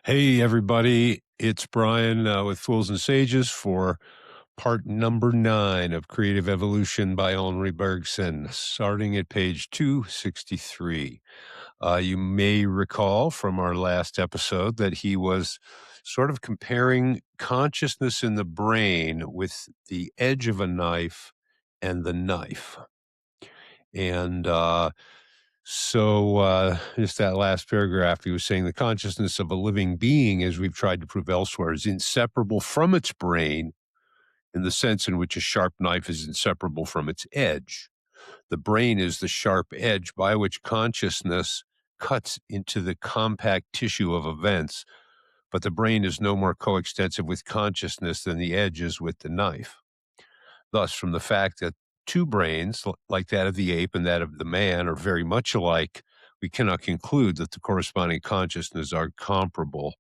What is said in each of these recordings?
Hey, everybody. It's Brian with Fools and Sages for part number 9 of Creative Evolution by Henri Bergson, starting at page 263. You may recall from our last episode that he was sort of comparing consciousness in the brain with the edge of a knife and the knife. And just that last paragraph, he was saying the consciousness of a living being, as we've tried to prove elsewhere, is inseparable from its brain in the sense in which a sharp knife is inseparable from its edge. The brain is the sharp edge by which consciousness cuts into the compact tissue of events, but the brain is no more coextensive with consciousness than the edge is with the knife. Thus, from the fact that two brains, like that of the ape and that of the man, are very much alike, we cannot conclude that the corresponding consciousnesses are comparable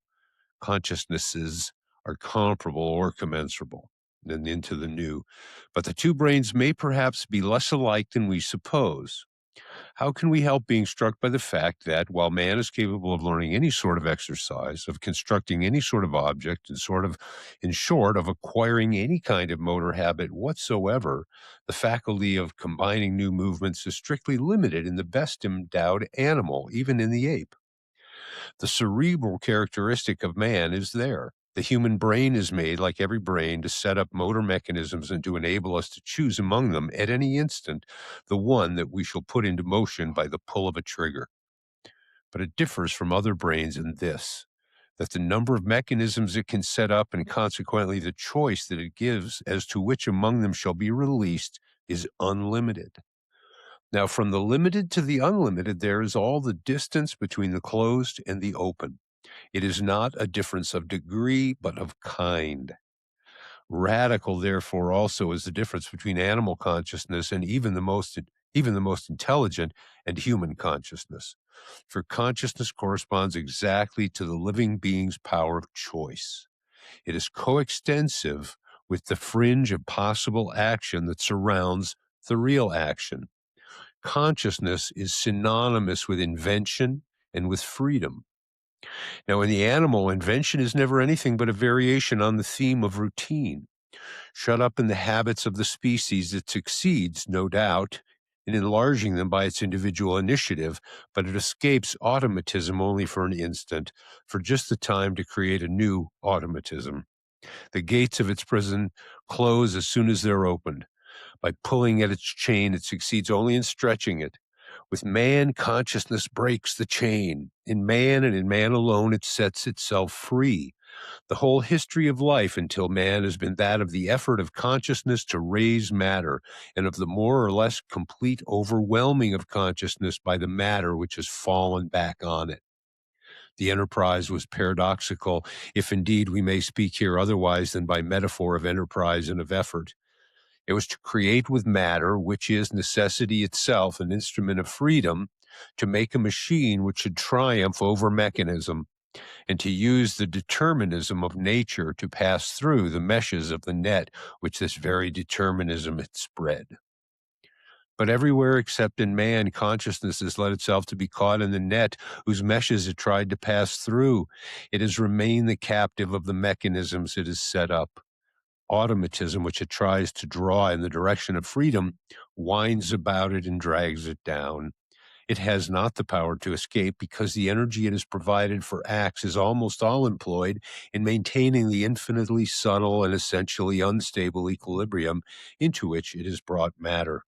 or commensurable. And into the new. But the two brains may perhaps be less alike than we suppose. How can we help being struck by the fact that while man is capable of learning any sort of exercise, of constructing any sort of object, in short, of acquiring any kind of motor habit whatsoever, the faculty of combining new movements is strictly limited in the best endowed animal, even in the ape? The cerebral characteristic of man is there. The human brain is made, like every brain, to set up motor mechanisms and to enable us to choose among them at any instant the one that we shall put into motion by the pull of a trigger. But it differs from other brains in this, that the number of mechanisms it can set up and consequently the choice that it gives as to which among them shall be released is unlimited. Now, from the limited to the unlimited, there is all the distance between the closed and the open. It is not a difference of degree, but of kind. Radical, therefore, also is the difference between animal consciousness and even the most intelligent and human consciousness. For consciousness corresponds exactly to the living being's power of choice. It is coextensive with the fringe of possible action that surrounds the real action. Consciousness is synonymous with invention and with freedom. Now, in the animal, invention is never anything but a variation on the theme of routine. Shut up in the habits of the species, it succeeds, no doubt, in enlarging them by its individual initiative, but it escapes automatism only for an instant, for just the time to create a new automatism. The gates of its prison close as soon as they're opened. By pulling at its chain, it succeeds only in stretching it. With man, consciousness breaks the chain. In man and in man alone, it sets itself free. The whole history of life until man has been that of the effort of consciousness to raise matter, and of the more or less complete overwhelming of consciousness by the matter which has fallen back on it. The enterprise was paradoxical, if indeed we may speak here otherwise than by metaphor of enterprise and of effort. It was to create with matter, which is necessity itself, an instrument of freedom, to make a machine which should triumph over mechanism, and to use the determinism of nature to pass through the meshes of the net which this very determinism had spread. But everywhere except in man, consciousness has let itself to be caught in the net whose meshes it tried to pass through. It has remained the captive of the mechanisms it has set up. Automatism, which it tries to draw in the direction of freedom, winds about it and drags it down. It has not the power to escape because the energy it has provided for acts is almost all employed in maintaining the infinitely subtle and essentially unstable equilibrium into which it has brought matter.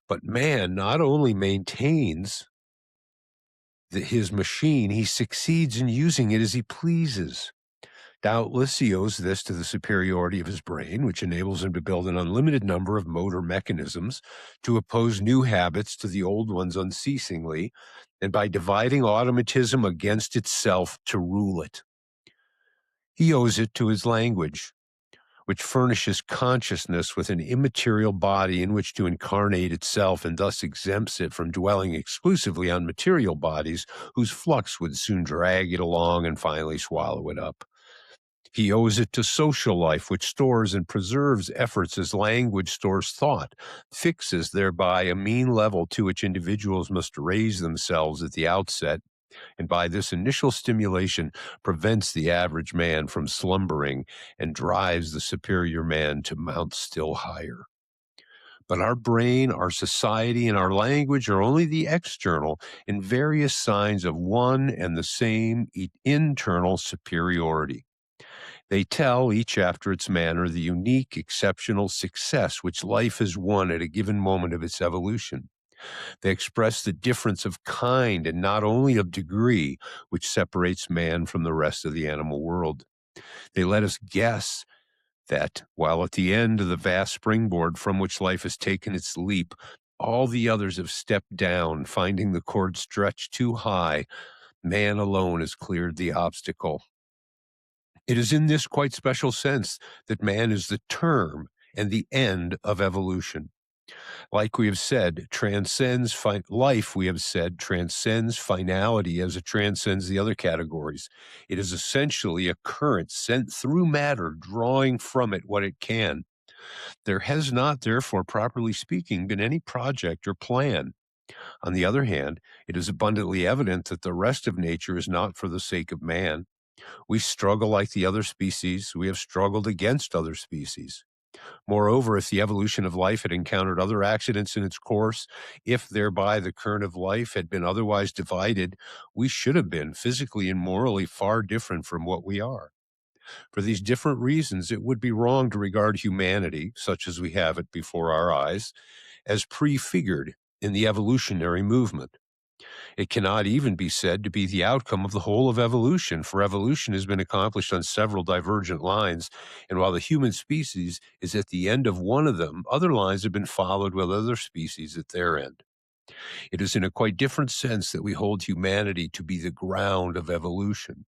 But man not only maintains his machine, he succeeds in using it as he pleases. Doubtless, he owes this to the superiority of his brain, which enables him to build an unlimited number of motor mechanisms, to oppose new habits to the old ones unceasingly, and by dividing automatism against itself to rule it. He owes it to his language, which furnishes consciousness with an immaterial body in which to incarnate itself and thus exempts it from dwelling exclusively on material bodies whose flux would soon drag it along and finally swallow it up. He owes it to social life, which stores and preserves efforts as language stores thought, fixes thereby a mean level to which individuals must raise themselves at the outset, and by this initial stimulation prevents the average man from slumbering and drives the superior man to mount still higher. But our brain, our society, and our language are only the external and various signs of one and the same internal superiority. They tell, each after its manner, the unique, exceptional success which life has won at a given moment of its evolution. They express the difference of kind and not only of degree, which separates man from the rest of the animal world. They let us guess that, while at the end of the vast springboard from which life has taken its leap, all the others have stepped down, finding the cord stretched too high, man alone has cleared the obstacle. It is in this quite special sense that man is the term and the end of evolution. Like we have said, life, we have said, transcends finality as it transcends the other categories. It is essentially a current sent through matter, drawing from it what it can. There has not, therefore, properly speaking, been any project or plan. On the other hand, it is abundantly evident that the rest of nature is not for the sake of man. We struggle like the other species. We have struggled against other species. Moreover, if the evolution of life had encountered other accidents in its course, if thereby the current of life had been otherwise divided, we should have been physically and morally far different from what we are. For these different reasons, it would be wrong to regard humanity, such as we have it before our eyes, as prefigured in the evolutionary movement. It cannot even be said to be the outcome of the whole of evolution, for evolution has been accomplished on several divergent lines, and while the human species is at the end of one of them, other lines have been followed with other species at their end. It is in a quite different sense that we hold humanity to be the ground of evolution.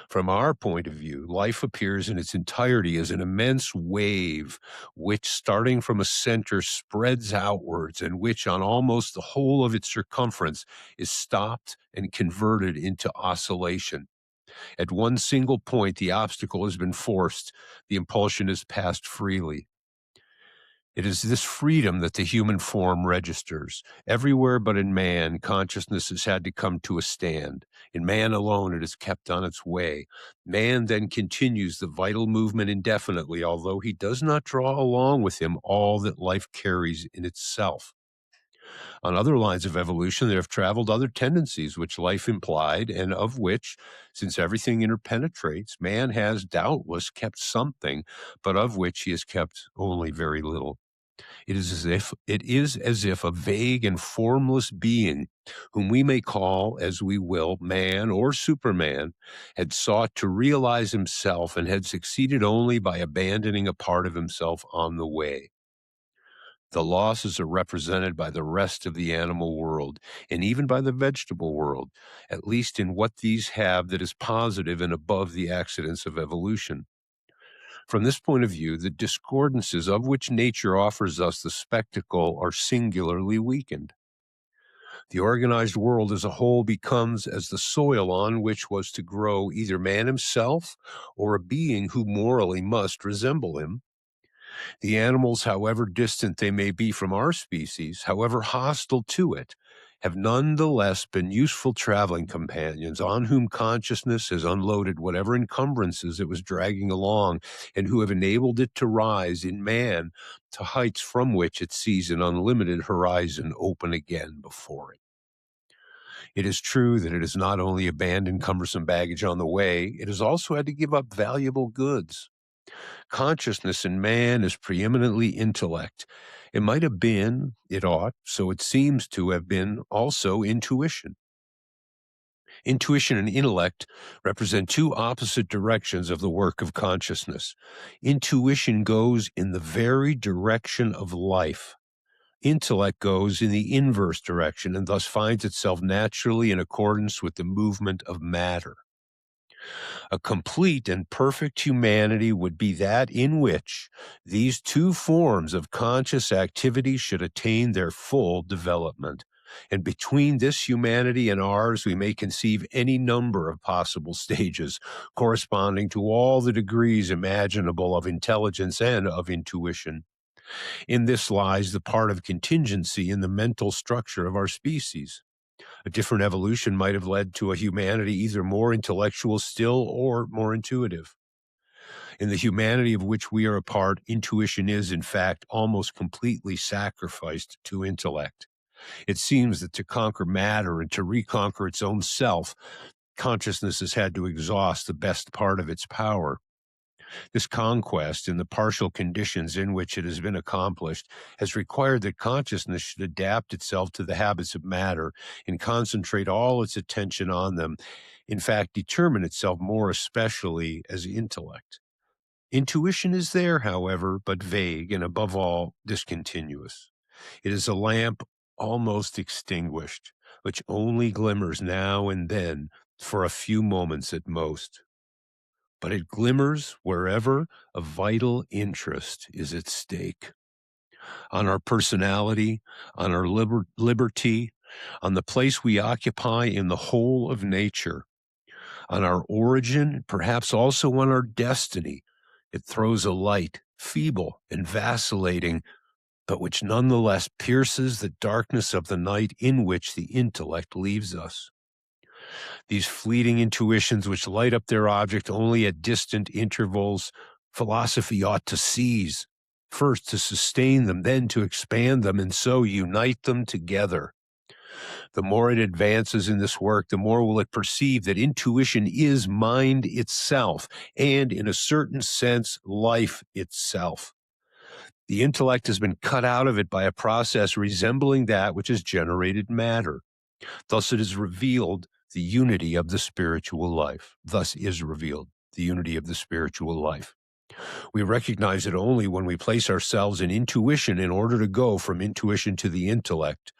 From our point of view, life appears in its entirety as an immense wave, which, starting from a center, spreads outwards, and which, on almost the whole of its circumference, is stopped and converted into oscillation. At one single point, the obstacle has been forced, the impulsion has passed freely. It is this freedom that the human form registers. Everywhere but in man, consciousness has had to come to a stand. In man alone, it is kept on its way. Man then continues the vital movement indefinitely, although he does not draw along with him all that life carries in itself. On other lines of evolution, there have traveled other tendencies which life implied, and of which, since everything interpenetrates, man has doubtless kept something, but of which he has kept only very little. It is as if a vague and formless being, whom we may call as we will man or Superman, had sought to realize himself and had succeeded only by abandoning a part of himself on the way. The losses are represented by the rest of the animal world and even by the vegetable world, at least in what these have that is positive and above the accidents of evolution. From this point of view, the discordances of which nature offers us the spectacle are singularly weakened. The organized world as a whole becomes as the soil on which was to grow either man himself or a being who morally must resemble him. The animals, however distant they may be from our species, however hostile to it, have none the less been useful traveling companions on whom consciousness has unloaded whatever encumbrances it was dragging along, and who have enabled it to rise in man to heights from which it sees an unlimited horizon open again before it. It is true that it has not only abandoned cumbersome baggage on the way, it has also had to give up valuable goods. Consciousness in man is preeminently intellect. It might have been, it ought, so it seems to have been also intuition. Intuition and intellect represent two opposite directions of the work of consciousness. Intuition goes in the very direction of life. Intellect goes in the inverse direction and thus finds itself naturally in accordance with the movement of matter. A complete and perfect humanity would be that in which these two forms of conscious activity should attain their full development. And between this humanity and ours, we may conceive any number of possible stages corresponding to all the degrees imaginable of intelligence and of intuition. In this lies the part of contingency in the mental structure of our species. A different evolution might have led to a humanity either more intellectual still or more intuitive. In the humanity of which we are a part, intuition is, in fact, almost completely sacrificed to intellect. It seems that to conquer matter and to reconquer its own self, consciousness has had to exhaust the best part of its power. This conquest, in the partial conditions in which it has been accomplished, has required that consciousness should adapt itself to the habits of matter and concentrate all its attention on them, in fact, determine itself more especially as intellect. Intuition is there, however, but vague and above all, discontinuous. It is a lamp almost extinguished, which only glimmers now and then for a few moments at most. But it glimmers wherever a vital interest is at stake. On our personality, on our liberty, on the place we occupy in the whole of nature, on our origin, perhaps also on our destiny, it throws a light, feeble and vacillating, but which nonetheless pierces the darkness of the night in which the intellect leaves us. These fleeting intuitions which light up their object only at distant intervals, philosophy ought to seize, first to sustain them, then to expand them, and so unite them together. The more it advances in this work, the more will it perceive that intuition is mind itself, and in a certain sense, life itself. The intellect has been cut out of it by a process resembling that which has generated matter. Thus it is revealed the unity of the spiritual life. Thus is revealed the unity of the spiritual life. We recognize it only when we place ourselves in intuition in order to go from intuition to the intellect.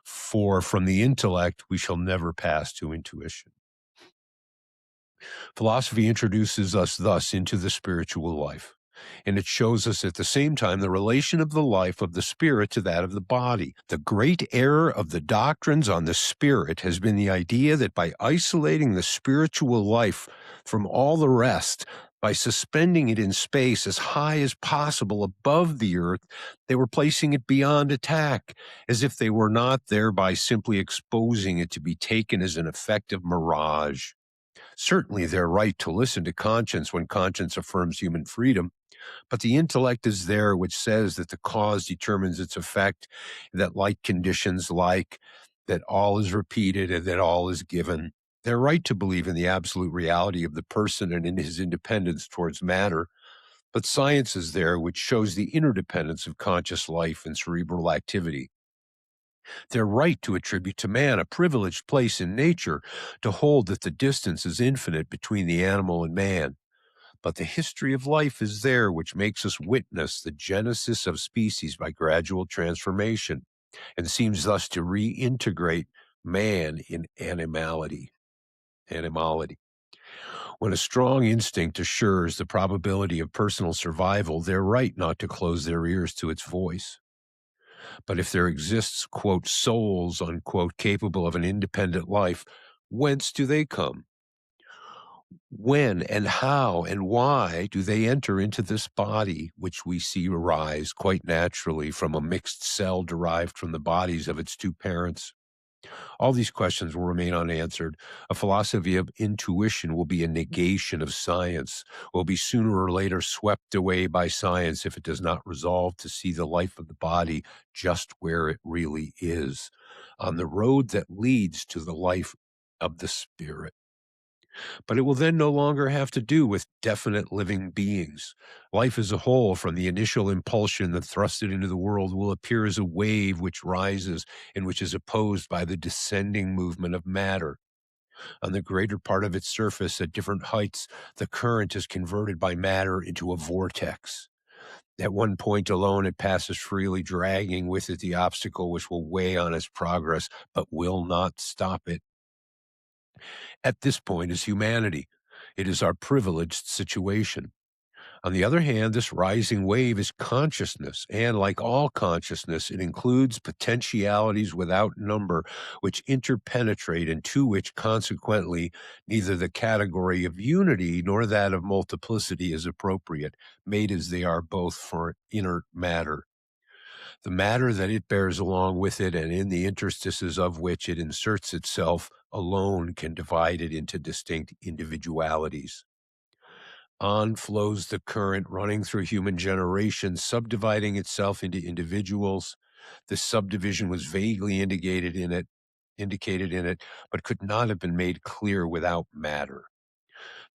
For from the intellect, we shall never pass to intuition. Philosophy introduces us thus into the spiritual life, and it shows us at the same time the relation of the life of the spirit to that of the body. The great error of the doctrines on the spirit has been the idea that by isolating the spiritual life from all the rest, by suspending it in space as high as possible above the earth, they were placing it beyond attack, as if they were not thereby simply exposing it to be taken as an effective mirage. Certainly they're right to listen to conscience when conscience affirms human freedom, but the intellect is there which says that the cause determines its effect, that like conditions like, that all is repeated and that all is given. They're right to believe in the absolute reality of the person and in his independence towards matter, but science is there which shows the interdependence of conscious life and cerebral activity. They're right to attribute to man a privileged place in nature, to hold that the distance is infinite between the animal and man. But the history of life is there which makes us witness the genesis of species by gradual transformation, and seems thus to reintegrate man in animality. When a strong instinct assures the probability of personal survival, they're right not to close their ears to its voice. But if there exists, quote, souls, unquote, capable of an independent life, whence do they come? When and how and why do they enter into this body, which we see arise quite naturally from a mixed cell derived from the bodies of its two parents? All these questions will remain unanswered. A philosophy of intuition will be a negation of science, will be sooner or later swept away by science if it does not resolve to see the life of the body just where it really is, on the road that leads to the life of the spirit. But it will then no longer have to do with definite living beings. Life as a whole, from the initial impulsion that thrust it into the world, will appear as a wave which rises and which is opposed by the descending movement of matter. On the greater part of its surface, at different heights, the current is converted by matter into a vortex. At one point alone, it passes freely, dragging with it the obstacle which will weigh on its progress, but will not stop it. At this point is humanity. It is our privileged situation. On the other hand, this rising wave is consciousness, and like all consciousness, it includes potentialities without number, which interpenetrate and to which, consequently, neither the category of unity nor that of multiplicity is appropriate, made as they are both for inert matter. the matter that it bears along with it and in the interstices of which it inserts itself alone can divide it into distinct individualities. On flows the current running through human generations, subdividing itself into individuals. This subdivision was vaguely indicated in it, but could not have been made clear without matter.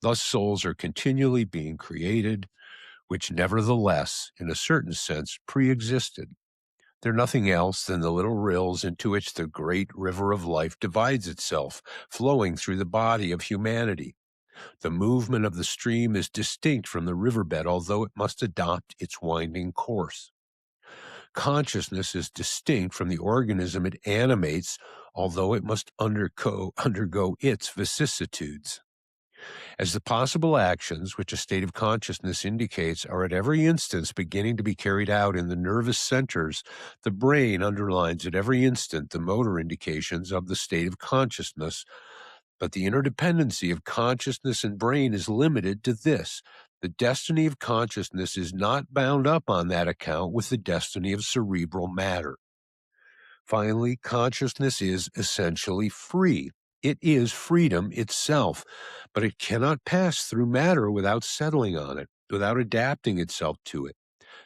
Thus, souls are continually being created, which nevertheless, in a certain sense, pre-existed. They're nothing else than the little rills into which the great river of life divides itself, flowing through the body of humanity. The movement of the stream is distinct from the riverbed, although it must adopt its winding course. Consciousness is distinct from the organism it animates, although it must undergo its vicissitudes. As the possible actions which a state of consciousness indicates are at every instance beginning to be carried out in the nervous centers, the brain underlines at every instant the motor indications of the state of consciousness. But the interdependency of consciousness and brain is limited to this: the destiny of consciousness is not bound up on that account with the destiny of cerebral matter. Finally, consciousness is essentially free. It is freedom itself, but it cannot pass through matter without settling on it, without adapting itself to it.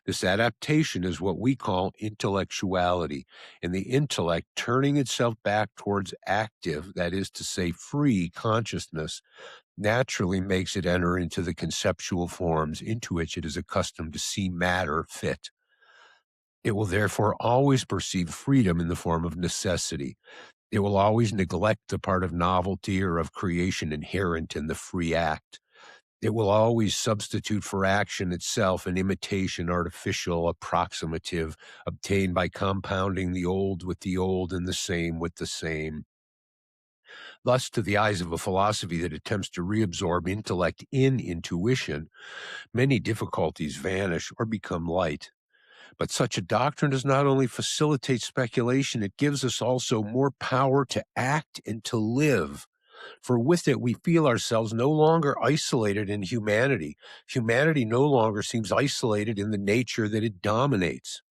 This adaptation is what we call intellectuality, and the intellect turning itself back towards active, that is to say, free consciousness, naturally makes it enter into the conceptual forms into which it is accustomed to see matter fit. It will therefore always perceive freedom in the form of necessity. It will always neglect the part of novelty or of creation inherent in the free act. It will always substitute for action itself an imitation, artificial, approximative, obtained by compounding the old with the old and the same with the same. Thus, to the eyes of a philosophy that attempts to reabsorb intellect in intuition, many difficulties vanish or become light. But such a doctrine does not only facilitate speculation, it gives us also more power to act and to live. For with it, we feel ourselves no longer isolated in humanity. Humanity no longer seems isolated in the nature that it dominates.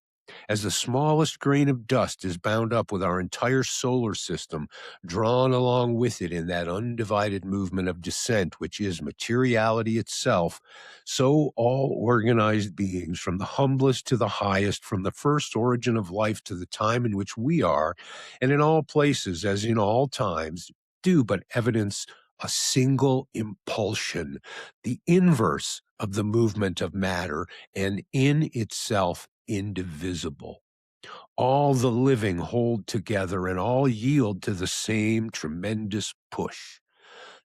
As the smallest grain of dust is bound up with our entire solar system, drawn along with it in that undivided movement of descent which is materiality itself, so all organized beings, from the humblest to the highest, from the first origin of life to the time in which we are, and in all places as in all times, do but evidence a single impulsion, the inverse of the movement of matter, and in itself indivisible. All the living hold together and all yield to the same tremendous push.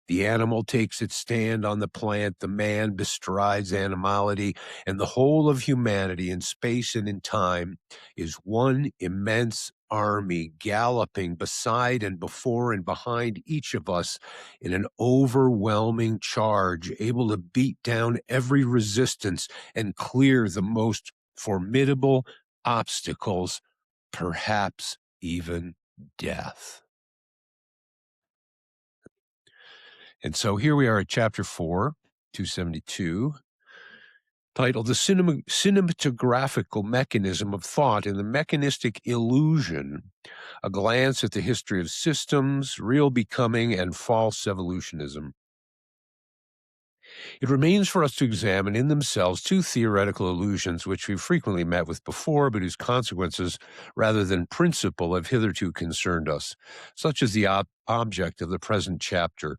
The animal takes its stand on the plant, the man bestrides animality, and the whole of humanity in space and in time is one immense army galloping beside and before and behind each of us in an overwhelming charge, able to beat down every resistance and clear the most formidable obstacles, perhaps even death. And so here we are at chapter 4, 272, titled The Cinematographical Mechanism of Thought and the Mechanistic Illusion, a glance at the history of systems, real becoming, and false evolutionism. It remains for us to examine in themselves two theoretical illusions which we've frequently met with before, but whose consequences, rather than principle, have hitherto concerned us, such as the object of the present chapter.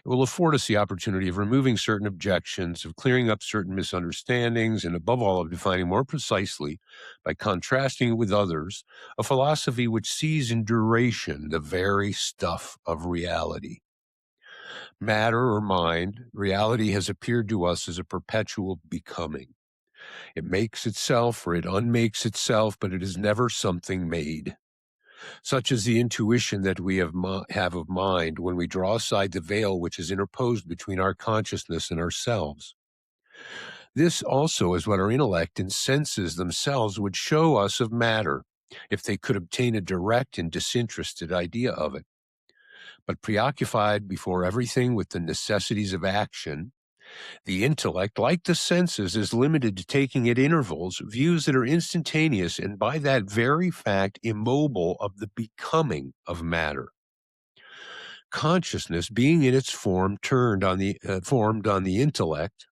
It will afford us the opportunity of removing certain objections, of clearing up certain misunderstandings, and above all, of defining more precisely, by contrasting it with others, a philosophy which sees in duration the very stuff of reality. Matter or mind, reality has appeared to us as a perpetual becoming. It makes itself or it unmakes itself, but it is never something made. Such is the intuition that we have of mind when we draw aside the veil which is interposed between our consciousness and ourselves. This also is what our intellect and senses themselves would show us of matter, if they could obtain a direct and disinterested idea of it. But preoccupied before everything with the necessities of action, The intellect, like the senses, is limited to taking at intervals views that are instantaneous and by that very fact immobile of the becoming of matter. Consciousness, being in its form formed on the intellect,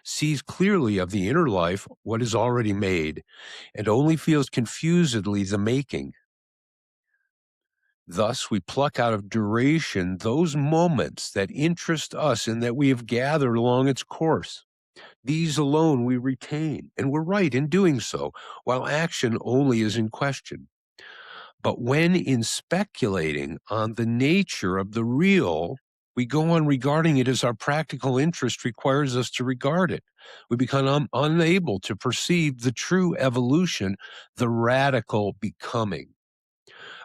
sees clearly of the inner life what is already made, and only feels confusedly the making. Thus, we pluck out of duration those moments that interest us and that we have gathered along its course. These alone we retain, and we're right in doing so, while action only is in question. But when in speculating on the nature of the real, we go on regarding it as our practical interest requires us to regard it. We become unable to perceive the true evolution, the radical becoming.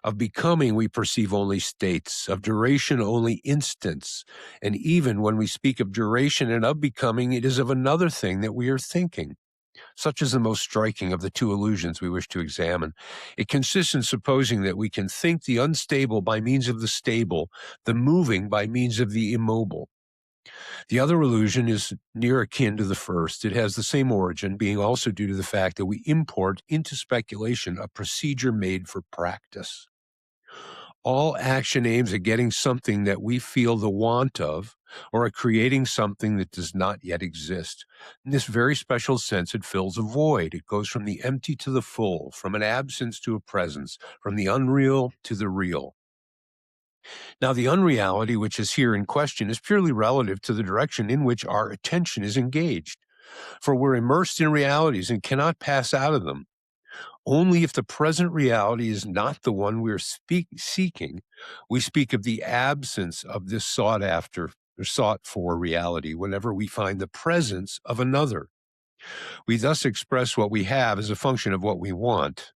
Of becoming, we perceive only states, of duration, only instants. And even when we speak of duration and of becoming, it is of another thing that we are thinking. Such is the most striking of the two illusions we wish to examine. It consists in supposing that we can think the unstable by means of the stable, the moving by means of the immobile. The other illusion is near akin to the first. It has the same origin, being also due to the fact that we import into speculation a procedure made for practice. All action aims at getting something that we feel the want of, or at creating something that does not yet exist. In this very special sense, it fills a void. It goes from the empty to the full, from an absence to a presence, from the unreal to the real. Now, the unreality which is here in question is purely relative to the direction in which our attention is engaged, for we're immersed in realities and cannot pass out of them. Only if the present reality is not the one we're seeking, we speak of the absence of this sought after or sought for reality whenever we find the presence of another. We thus express what we have as a function of what we want.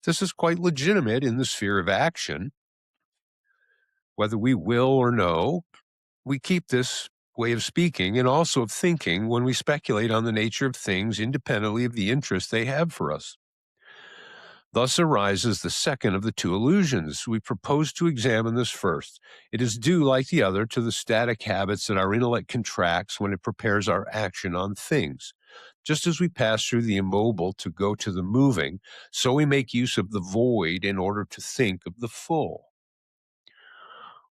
This is quite legitimate in the sphere of action. Whether we will or no, we keep this way of speaking and also of thinking when we speculate on the nature of things independently of the interest they have for us. Thus arises the second of the two illusions. We propose to examine this first. It is due, like the other, to the static habits that our intellect contracts when it prepares our action on things. Just as we pass through the immobile to go to the moving, so we make use of the void in order to think of the full.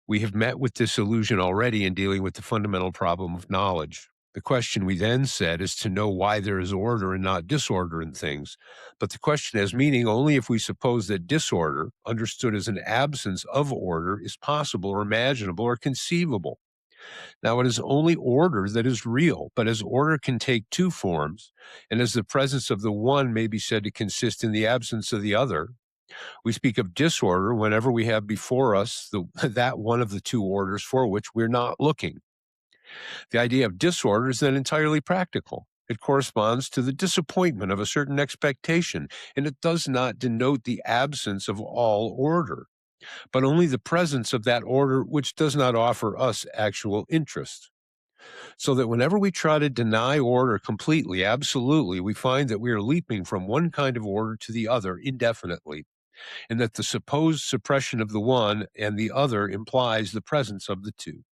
We have met with this illusion already in dealing with the fundamental problem of knowledge. The question we then said is to know why there is order and not disorder in things. But the question has meaning only if we suppose that disorder, understood as an absence of order, is possible or imaginable or conceivable. Now, it is only order that is real, but as order can take two forms, and as the presence of the one may be said to consist in the absence of the other, we speak of disorder whenever we have before us that one of the two orders for which we're not looking. The idea of disorder is then entirely practical. It corresponds to the disappointment of a certain expectation, and it does not denote the absence of all order, but only the presence of that order which does not offer us actual interest. So that whenever we try to deny order completely, absolutely, we find that we are leaping from one kind of order to the other indefinitely, and that the supposed suppression of the one and the other implies the presence of the two.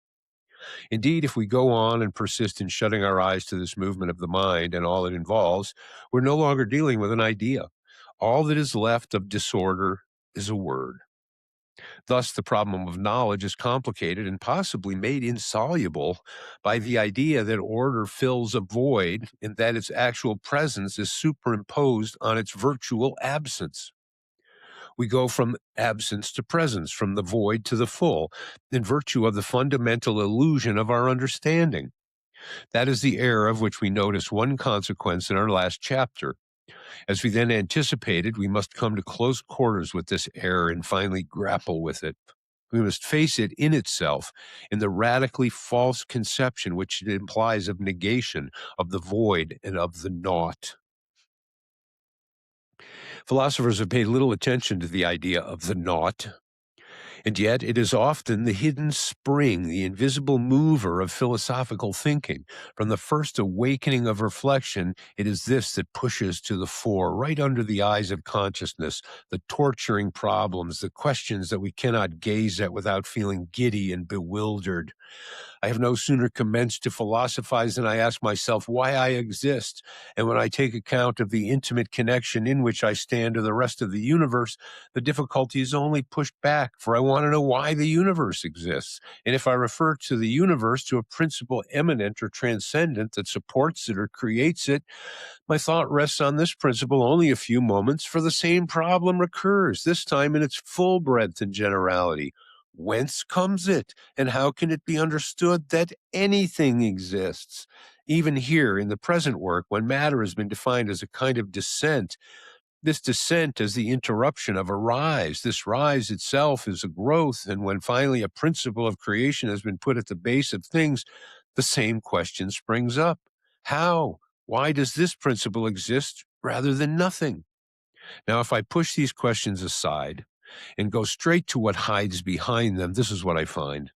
Indeed, if we go on and persist in shutting our eyes to this movement of the mind and all it involves, we're no longer dealing with an idea. All that is left of disorder is a word. Thus, the problem of knowledge is complicated and possibly made insoluble by the idea that order fills a void and that its actual presence is superimposed on its virtual absence. We go from absence to presence, from the void to the full, in virtue of the fundamental illusion of our understanding. That is the error of which we notice one consequence in our last chapter. As we then anticipated, we must come to close quarters with this error and finally grapple with it. We must face it in itself, in the radically false conception which it implies of negation, of the void, and of the naught. Philosophers have paid little attention to the idea of the naught. And yet it is often the hidden spring, the invisible mover of philosophical thinking. From the first awakening of reflection, it is this that pushes to the fore, right under the eyes of consciousness, the torturing problems, the questions that we cannot gaze at without feeling giddy and bewildered. I have no sooner commenced to philosophize than I ask myself why I exist. And when I take account of the intimate connection in which I stand to the rest of the universe, the difficulty is only pushed back, for I want to know why the universe exists. And if I refer to the universe to a principle eminent or transcendent that supports it or creates it, my thought rests on this principle only a few moments, for the same problem recurs, this time in its full breadth and generality. Whence comes it, and how can it be understood that anything exists? Even here in the present work, when matter has been defined as a kind of descent, this descent is the interruption of a rise. This rise itself is a growth, and when finally a principle of creation has been put at the base of things, the same question springs up. How? Why does this principle exist rather than nothing? Now, if I push these questions aside and go straight to what hides behind them, this is what I find.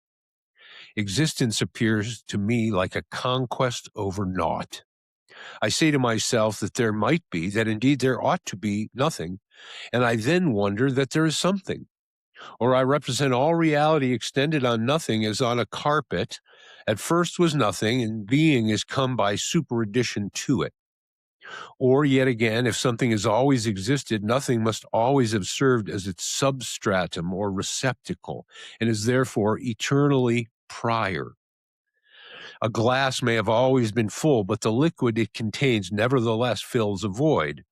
Existence appears to me like a conquest over naught. I say to myself that there might be, that indeed there ought to be nothing, and I then wonder that there is something. Or I represent all reality extended on nothing as on a carpet. At first was nothing, and being is come by superaddition to it. Or yet again, if something has always existed, nothing must always have served as its substratum or receptacle, and is therefore eternally prior. A glass may have always been full, but the liquid it contains nevertheless fills a void.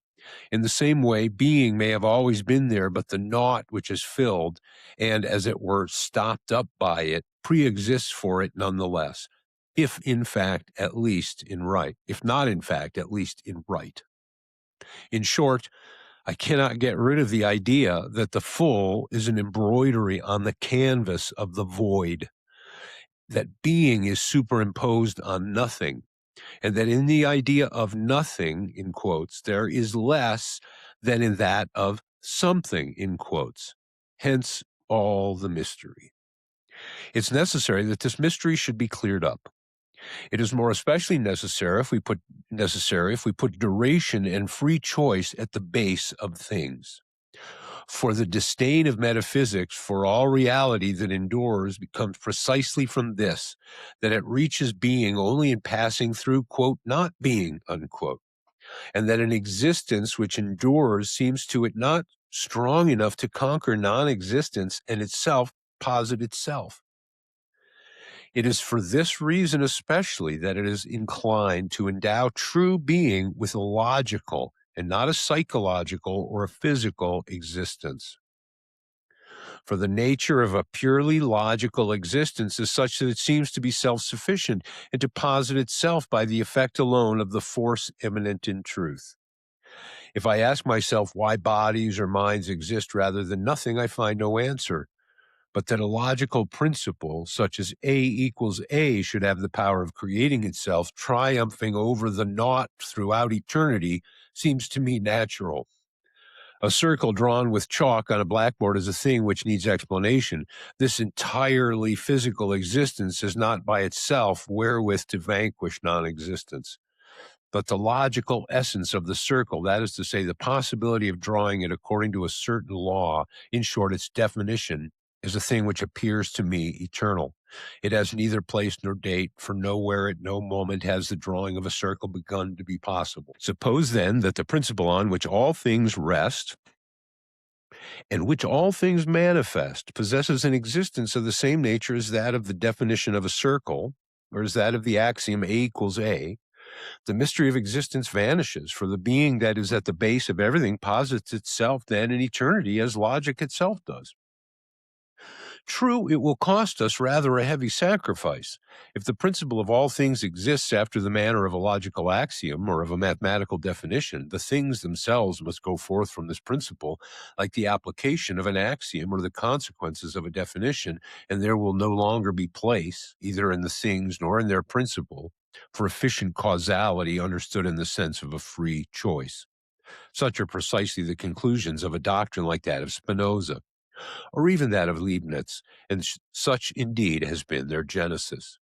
In the same way, being may have always been there, but the naught which is filled, and as it were stopped up by it, pre-exists for it nonetheless, if in fact at least in right, if not in fact at least in right. In short, I cannot get rid of the idea that the full is an embroidery on the canvas of the void, that being is superimposed on nothing, and that in the idea of nothing, in quotes, there is less than in that of something, in quotes. Hence all the mystery. It's necessary that this mystery should be cleared up. It is more especially necessary if we put duration and free choice at the base of things. For the disdain of metaphysics for all reality that endures becomes precisely from this, that it reaches being only in passing through, quote, not being, unquote, and that an existence which endures seems to it not strong enough to conquer non-existence and itself posit itself. It is for this reason especially that it is inclined to endow true being with a logical and not a psychological or a physical existence. For the nature of a purely logical existence is such that it seems to be self-sufficient and to posit itself by the effect alone of the force immanent in truth. If I ask myself why bodies or minds exist rather than nothing, I find no answer. But that a logical principle such as A equals A should have the power of creating itself, triumphing over the naught throughout eternity, seems to me natural. A circle drawn with chalk on a blackboard is a thing which needs explanation. This entirely physical existence is not by itself wherewith to vanquish non-existence. But the logical essence of the circle, that is to say, the possibility of drawing it according to a certain law, in short, its definition, is a thing which appears to me eternal. It has neither place nor date, for nowhere at no moment has the drawing of a circle begun to be possible. Suppose then that the principle on which all things rest and which all things manifest possesses an existence of the same nature as that of the definition of a circle, or as that of the axiom A equals A. The mystery of existence vanishes, for the being that is at the base of everything posits itself then in eternity as logic itself does. True, it will cost us rather a heavy sacrifice. If the principle of all things exists after the manner of a logical axiom or of a mathematical definition, the things themselves must go forth from this principle, like the application of an axiom or the consequences of a definition, and there will no longer be place, either in the things nor in their principle, for efficient causality understood in the sense of a free choice. Such are precisely the conclusions of a doctrine like that of Spinoza. or even that of Leibniz, and such indeed has been their genesis.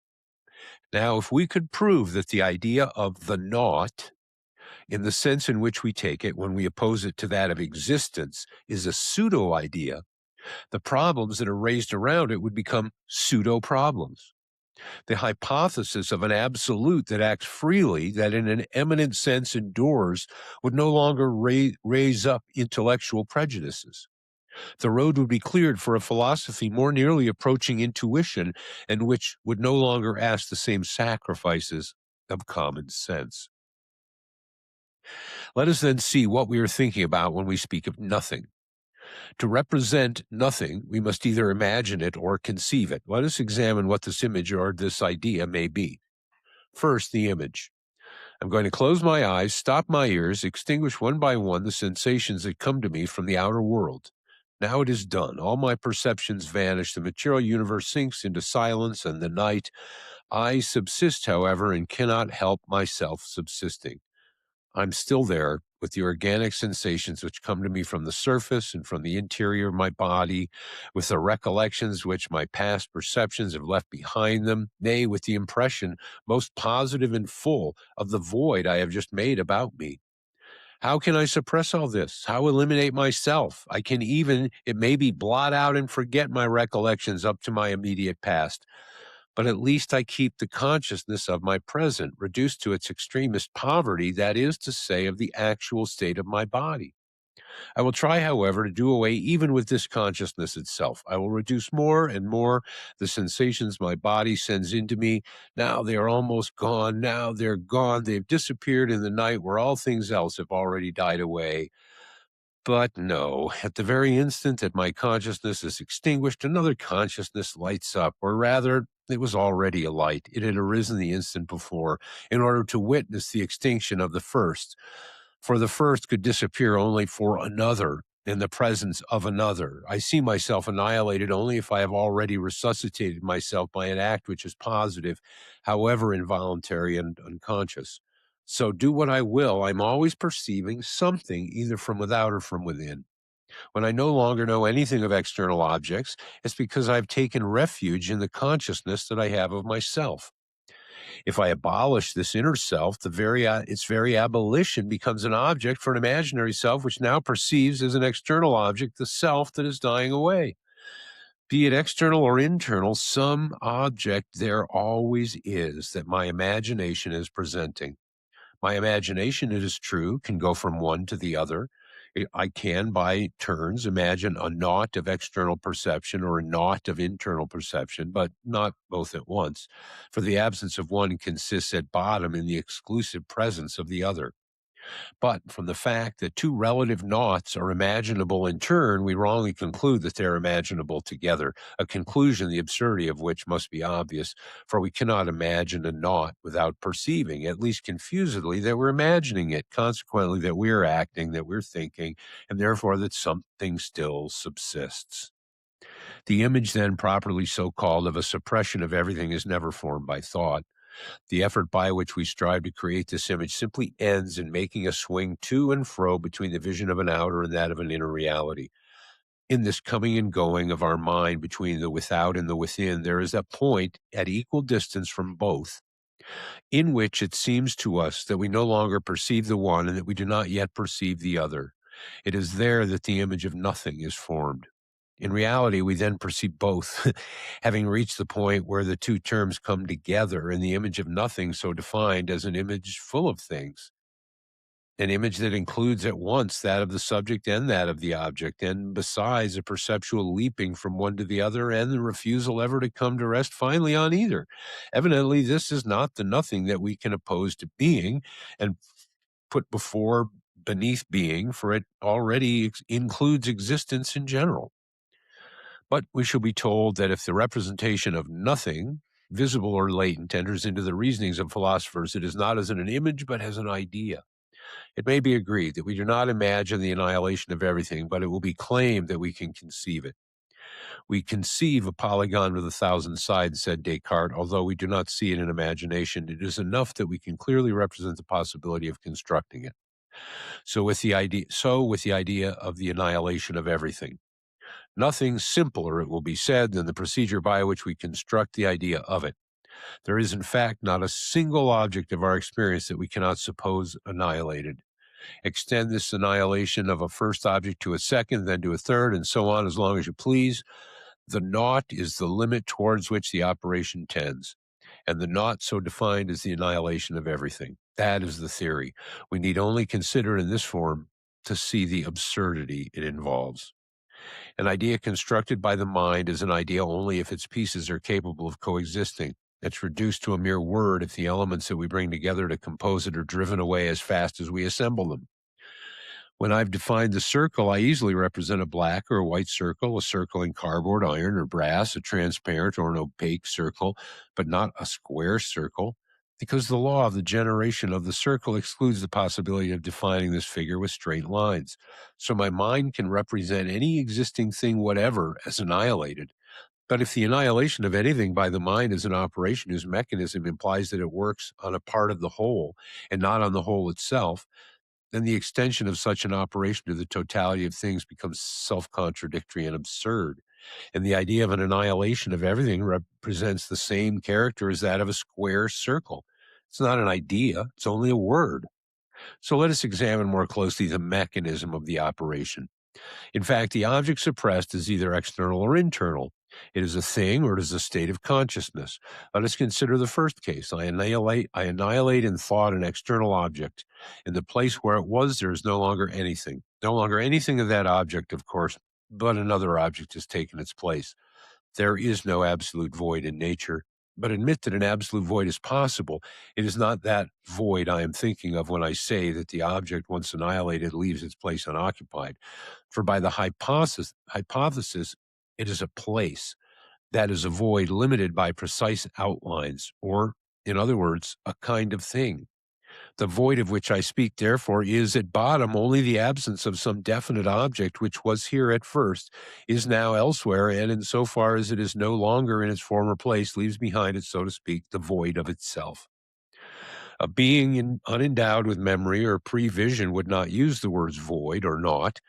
Now, if we could prove that the idea of the naught, in the sense in which we take it when we oppose it to that of existence, is a pseudo idea, the problems that are raised around it would become pseudo problems. The hypothesis of an absolute that acts freely, that in an eminent sense endures, would no longer raise up intellectual prejudices. The road would be cleared for a philosophy more nearly approaching intuition and which would no longer ask the same sacrifices of common sense. Let us then see what we are thinking about when we speak of nothing. To represent nothing, we must either imagine it or conceive it. Let us examine what this image or this idea may be. First, the image. I'm going to close my eyes, stop my ears, extinguish one by one the sensations that come to me from the outer world. Now it is done. All my perceptions vanish. The material universe sinks into silence and the night. I subsist, however, and cannot help myself subsisting. I'm still there with the organic sensations which come to me from the surface and from the interior of my body, with the recollections which my past perceptions have left behind them, nay, with the impression, most positive and full, of the void I have just made about me. How can I suppress all this? How eliminate myself? I can even, it may be, blot out and forget my recollections up to my immediate past. But at least I keep the consciousness of my present, reduced to its extremest poverty, that is to say, of the actual state of my body. I will try, however, to do away even with this consciousness itself. I will reduce more and more the sensations my body sends into me. Now they are almost gone. Now they're gone. They've disappeared in the night where all things else have already died away. But no, at the very instant that my consciousness is extinguished, another consciousness lights up, or rather, it was already a light. It had arisen the instant before in order to witness the extinction of the first. For the first could disappear only for another in the presence of another. I see myself annihilated only if I have already resuscitated myself by an act which is positive, however involuntary and unconscious. So do what I will, I'm always perceiving something either from without or from within. When I no longer know anything of external objects, it's because I've taken refuge in the consciousness that I have of myself. If I abolish this inner self, its very abolition becomes an object for an imaginary self which now perceives as an external object the self that is dying away. Be it external or internal, some object there always is that my imagination is presenting. My imagination, it is true, can go from one to the other. I can, by turns, imagine a knot of external perception or a knot of internal perception, but not both at once, for the absence of one consists at bottom in the exclusive presence of the other. But from the fact that two relative knots are imaginable in turn, we wrongly conclude that they're imaginable together, a conclusion the absurdity of which must be obvious, for we cannot imagine a knot without perceiving, at least confusedly, that we're imagining it, consequently that we're acting, that we're thinking, and therefore that something still subsists. The image then properly so called of a suppression of everything is never formed by thought. The effort by which we strive to create this image simply ends in making us swing to and fro between the vision of an outer and that of an inner reality. In this coming and going of our mind between the without and the within, there is a point at equal distance from both, in which it seems to us that we no longer perceive the one and that we do not yet perceive the other. It is there that the image of nothing is formed. In reality, we then perceive both, having reached the point where the two terms come together in the image of nothing so defined as an image full of things, an image that includes at once that of the subject and that of the object, and besides a perceptual leaping from one to the other and the refusal ever to come to rest finally on either. Evidently, this is not the nothing that we can oppose to being and put beneath being, for it already includes existence in general. But we shall be told that if the representation of nothing, visible or latent, enters into the reasonings of philosophers, it is not as an image, but as an idea. It may be agreed that we do not imagine the annihilation of everything, but it will be claimed that we can conceive it. We conceive a polygon with 1,000 sides, said Descartes, although we do not see it in imagination. It is enough that we can clearly represent the possibility of constructing it. So with the idea of the annihilation of everything. Nothing simpler, it will be said, than the procedure by which we construct the idea of it. There is, in fact, not a single object of our experience that we cannot suppose annihilated. Extend this annihilation of a first object to a second, then to a third, and so on as long as you please. The naught is the limit towards which the operation tends, and the naught so defined is the annihilation of everything. That is the theory. We need only consider it in this form to see the absurdity it involves. An idea constructed by the mind is an idea only if its pieces are capable of coexisting. It's reduced to a mere word if the elements that we bring together to compose it are driven away as fast as we assemble them. When I've defined the circle, I easily represent a black or a white circle, a circle in cardboard, iron, or brass, a transparent or an opaque circle, but not a square circle, because the law of the generation of the circle excludes the possibility of defining this figure with straight lines. So my mind can represent any existing thing whatever as annihilated. But if the annihilation of anything by the mind is an operation whose mechanism implies that it works on a part of the whole and not on the whole itself, then the extension of such an operation to the totality of things becomes self-contradictory and absurd. And the idea of an annihilation of everything represents the same character as that of a square circle. It's not an idea, it's only a word. So let us examine more closely the mechanism of the operation. In fact, the object suppressed is either external or internal. It is a thing or it is a state of consciousness. Let us consider the first case. I annihilate in thought an external object. In the place where it was, there is no longer anything. No longer anything of that object, of course, but another object has taken its place. There is no absolute void in nature. But admit that an absolute void is possible. It is not that void I am thinking of when I say that the object, once annihilated, leaves its place unoccupied. For by the hypothesis, it is a place. That is a void limited by precise outlines, or, in other words, a kind of thing. The void of which I speak, therefore, is at bottom only the absence of some definite object which was here at first, is now elsewhere, and insofar as it is no longer in its former place, leaves behind it, so to speak, the void of itself. A being unendowed with memory or prevision would not use the words void or naught.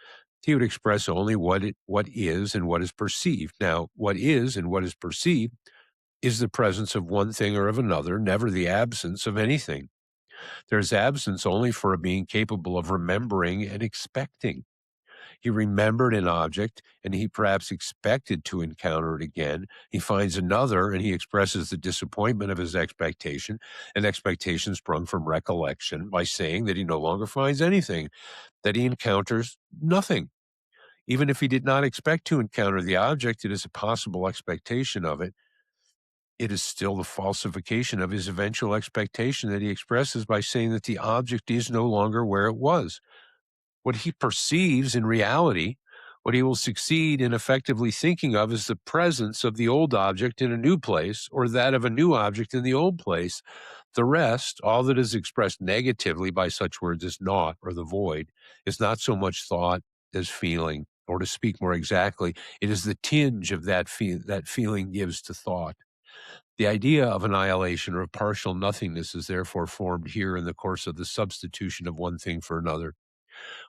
He would express only what is and what is perceived. Now, what is and what is perceived is the presence of one thing or of another, never the absence of anything. There's absence only for a being capable of remembering and expecting. He remembered an object, and he perhaps expected to encounter it again. He finds another, and he expresses the disappointment of his expectation, an expectation sprung from recollection, by saying that he no longer finds anything, that he encounters nothing. Even if he did not expect to encounter the object, it is a possible expectation of it. It is still the falsification of his eventual expectation that he expresses by saying that the object is no longer where it was. What he perceives in reality, what he will succeed in effectively thinking of, is the presence of the old object in a new place, or that of a new object in the old place. The rest, all that is expressed negatively by such words as naught or the void, is not so much thought as feeling, or to speak more exactly, it is the tinge of that feeling gives to thought. The idea of annihilation or of partial nothingness is therefore formed here in the course of the substitution of one thing for another.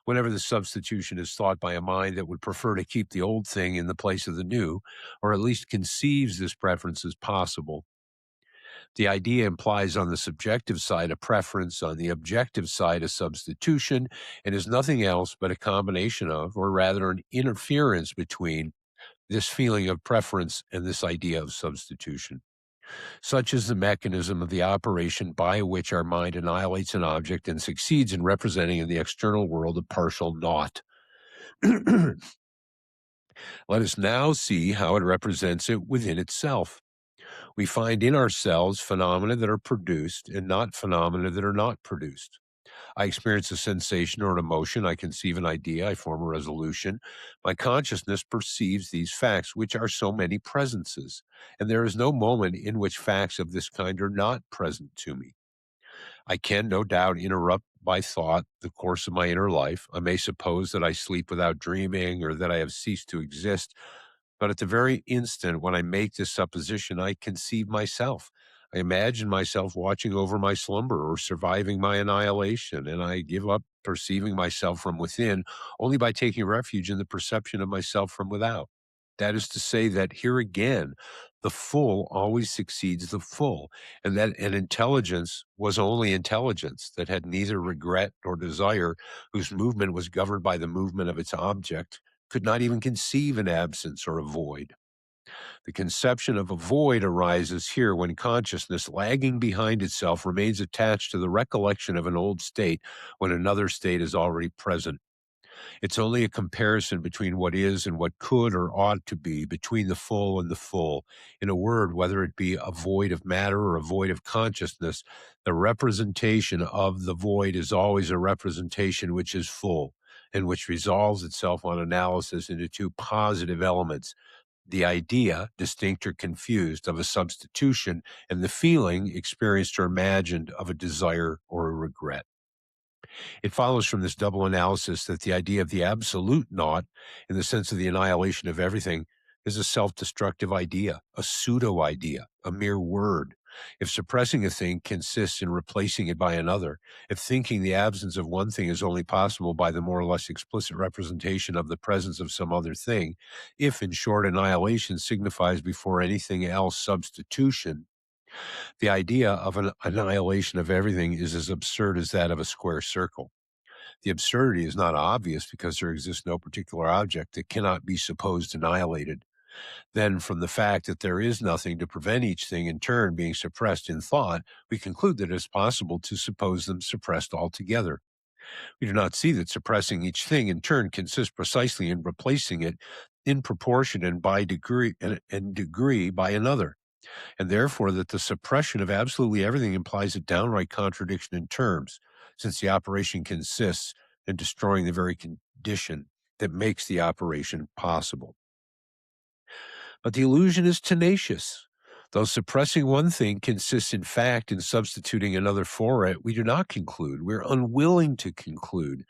Whenever the substitution is thought by a mind that would prefer to keep the old thing in the place of the new, or at least conceives this preference as possible, the idea implies on the subjective side a preference, on the objective side a substitution, and is nothing else but a combination of, or rather an interference between, this feeling of preference and this idea of substitution. Such is the mechanism of the operation by which our mind annihilates an object and succeeds in representing in the external world a partial naught. Let us now see how it represents it within itself. We find in ourselves phenomena that are produced and not phenomena that are not produced. I experience a sensation or an emotion. I conceive an idea. I form a resolution. My consciousness perceives these facts, which are so many presences. And there is no moment in which facts of this kind are not present to me. I can, no doubt, interrupt by thought the course of my inner life. I may suppose that I sleep without dreaming or that I have ceased to exist. But at the very instant when I make this supposition, I conceive myself. I imagine myself watching over my slumber or surviving my annihilation, and I give up perceiving myself from within only by taking refuge in the perception of myself from without. That is to say that here again, the full always succeeds the full, and that an intelligence was only intelligence that had neither regret nor desire, whose movement was governed by the movement of its object, could not even conceive an absence or a void. The conception of a void arises here when consciousness, lagging behind itself, remains attached to the recollection of an old state when another state is already present. It's only a comparison between what is and what could or ought to be, between the full and the full. In a word, whether it be a void of matter or a void of consciousness, the representation of the void is always a representation which is full and which resolves itself on analysis into two positive elements: the idea, distinct or confused, of a substitution, and the feeling, experienced or imagined, of a desire or a regret. It follows from this double analysis that the idea of the absolute naught, in the sense of the annihilation of everything, is a self-destructive idea, a pseudo-idea, a mere word. If suppressing a thing consists in replacing it by another, if thinking the absence of one thing is only possible by the more or less explicit representation of the presence of some other thing, if, in short, annihilation signifies before anything else substitution, the idea of an annihilation of everything is as absurd as that of a square circle. The absurdity is not obvious because there exists no particular object that cannot be supposed annihilated. Then, from the fact that there is nothing to prevent each thing in turn being suppressed in thought, we conclude that it is possible to suppose them suppressed altogether. We do not see that suppressing each thing in turn consists precisely in replacing it in proportion and by degree by another, and therefore that the suppression of absolutely everything implies a downright contradiction in terms, since the operation consists in destroying the very condition that makes the operation possible. But the illusion is tenacious. Though suppressing one thing consists in fact in substituting another for it, we do not conclude, we're unwilling to conclude,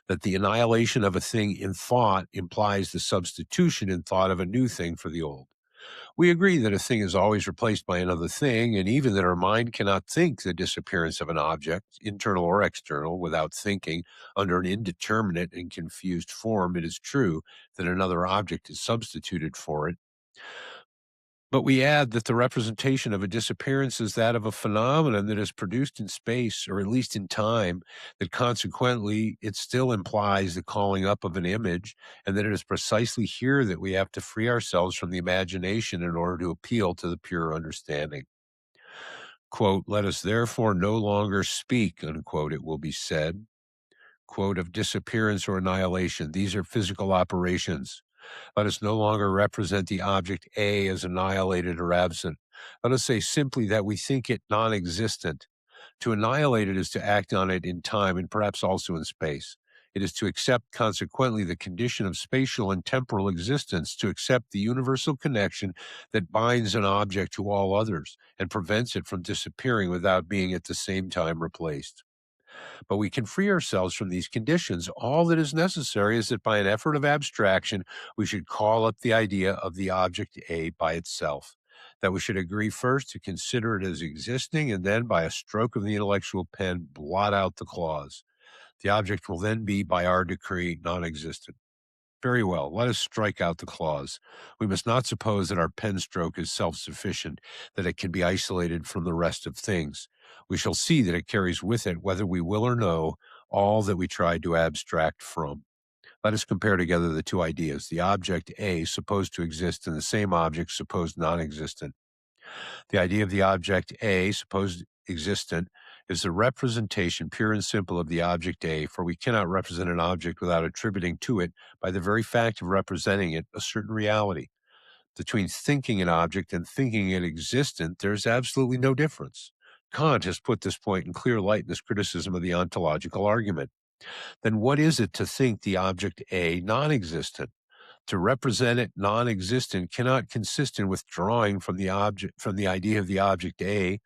that the annihilation of a thing in thought implies the substitution in thought of a new thing for the old. We agree that a thing is always replaced by another thing, and even that our mind cannot think the disappearance of an object, internal or external, without thinking, under an indeterminate and confused form, it is true that another object is substituted for it. But we add that the representation of a disappearance is that of a phenomenon that is produced in space, or at least in time, that consequently it still implies the calling up of an image, and that it is precisely here that we have to free ourselves from the imagination in order to appeal to the pure understanding. Quote, "Let us therefore no longer speak," unquote, it will be said, quote, "of disappearance or annihilation. These are physical operations. Let us no longer represent the object A as annihilated or absent. Let us say simply that we think it non-existent. To annihilate it is to act on it in time and perhaps also in space. It is to accept consequently the condition of spatial and temporal existence, to accept the universal connection that binds an object to all others and prevents it from disappearing without being at the same time replaced. But we can free ourselves from these conditions. All that is necessary is that by an effort of abstraction, we should call up the idea of the object A by itself, that we should agree first to consider it as existing, and then by a stroke of the intellectual pen, blot out the clause. The object will then be, by our decree, non-existent. Very well, let us strike out the clause. We must not suppose that our pen stroke is self-sufficient, that it can be isolated from the rest of things. We shall see that it carries with it, whether we will or no, all that we tried to abstract from. Let us compare together the two ideas, the object A supposed to exist and the same object supposed non-existent. The idea of the object A, supposed existent, is the representation, pure and simple, of the object A, for we cannot represent an object without attributing to it, by the very fact of representing it, a certain reality. Between thinking an object and thinking it existent, there is absolutely no difference. Kant has put this point in clear light in his criticism of the ontological argument. Then what is it to think the object A non-existent? To represent it non-existent cannot consist in withdrawing from the idea of the object A,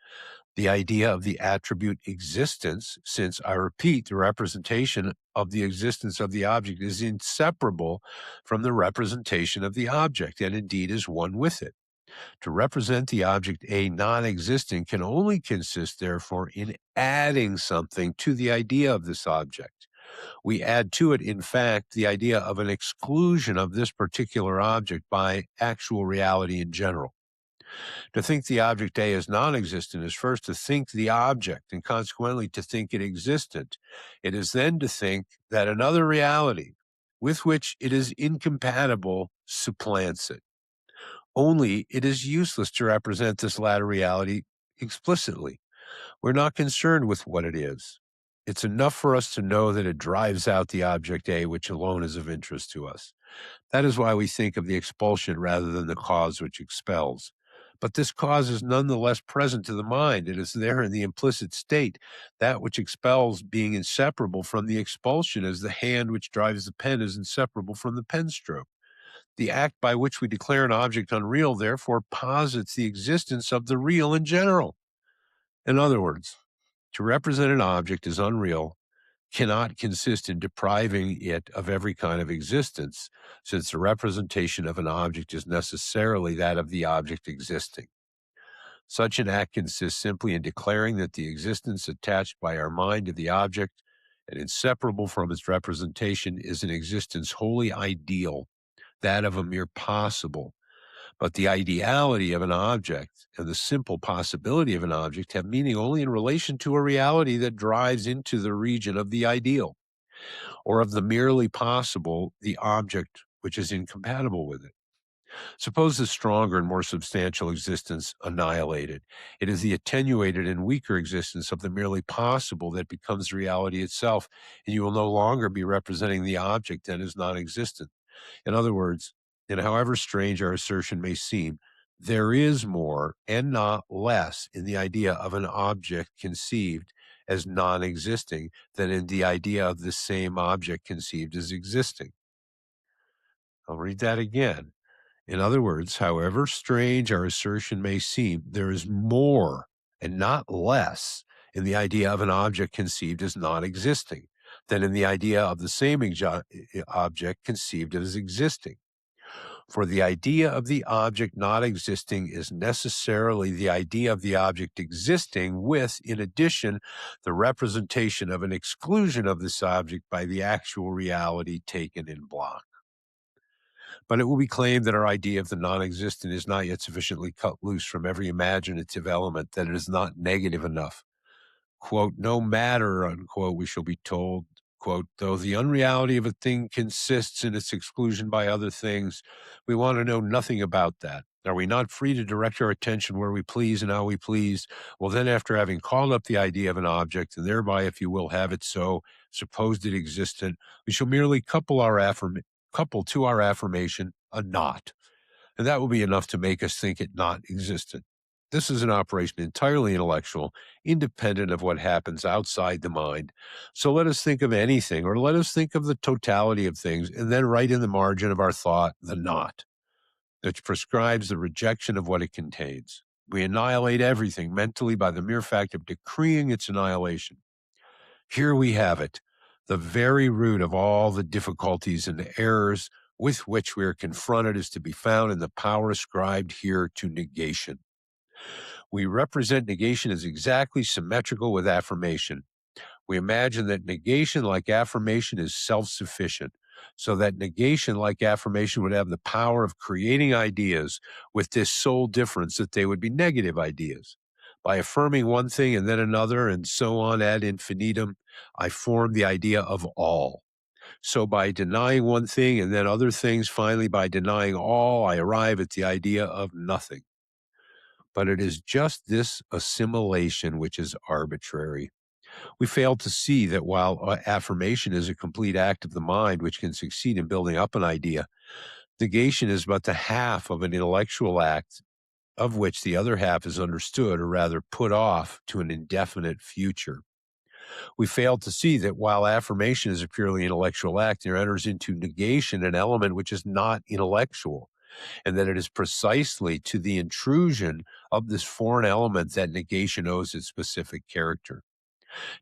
the idea of the attribute existence, since, I repeat, the representation of the existence of the object is inseparable from the representation of the object, and indeed is one with it. To represent the object A non-existent can only consist, therefore, in adding something to the idea of this object. We add to it, in fact, the idea of an exclusion of this particular object by actual reality in general. To think the object A is non-existent is first to think the object and consequently to think it existent. It is then to think that another reality with which it is incompatible supplants it. Only it is useless to represent this latter reality explicitly. We're not concerned with what it is. It's enough for us to know that it drives out the object A, which alone is of interest to us. That is why we think of the expulsion rather than the cause which expels. But this cause is nonetheless present to the mind. It is there in the implicit state, that which expels being inseparable from the expulsion, as the hand which drives the pen is inseparable from the pen stroke. The act by which we declare an object unreal, therefore, posits the existence of the real in general. In other words, to represent an object as unreal cannot consist in depriving it of every kind of existence, since the representation of an object is necessarily that of the object existing. Such an act consists simply in declaring that the existence attached by our mind to the object and inseparable from its representation is an existence wholly ideal, that of a mere possible. But the ideality of an object and the simple possibility of an object have meaning only in relation to a reality that drives into the region of the ideal, or of the merely possible, the object which is incompatible with it. Suppose the stronger and more substantial existence annihilated. It is the attenuated and weaker existence of the merely possible that becomes reality itself, and you will no longer be representing the object that is non-existent. In other words, and however strange our assertion may seem, there is more and not less in the idea of an object conceived as non-existing than in the idea of the same object conceived as existing. I'll read that again. In other words, however strange our assertion may seem, there is more and not less in the idea of an object conceived as non-existing than in the idea of the same object conceived as existing. For the idea of the object not existing is necessarily the idea of the object existing with, in addition, the representation of an exclusion of this object by the actual reality taken in block. But it will be claimed that our idea of the non-existent is not yet sufficiently cut loose from every imaginative element, that it is not negative enough. Quote, no matter, unquote, we shall be told, quote, though the unreality of a thing consists in its exclusion by other things, we want to know nothing about that. Are we not free to direct our attention where we please and how we please? Well, then, after having called up the idea of an object, and thereby, if you will, have it so, supposed it existent, we shall merely couple to our affirmation a not, and that will be enough to make us think it not existent. This is an operation entirely intellectual, independent of what happens outside the mind. So let us think of anything, or let us think of the totality of things, and then write in the margin of our thought the not, which prescribes the rejection of what it contains. We annihilate everything mentally by the mere fact of decreeing its annihilation. Here we have it, the very root of all the difficulties and errors with which we are confronted is to be found in the power ascribed here to negation. We represent negation as exactly symmetrical with affirmation. We imagine that negation, like affirmation, is self-sufficient, so that negation, like affirmation, would have the power of creating ideas with this sole difference that they would be negative ideas. By affirming one thing and then another and so on ad infinitum, I form the idea of all. So by denying one thing and then other things, finally by denying all, I arrive at the idea of nothing. But it is just this assimilation which is arbitrary. We fail to see that while affirmation is a complete act of the mind which can succeed in building up an idea, negation is but the half of an intellectual act of which the other half is understood, or rather put off to an indefinite future. We fail to see that while affirmation is a purely intellectual act, there enters into negation an element which is not intellectual, and that it is precisely to the intrusion of this foreign element that negation owes its specific character.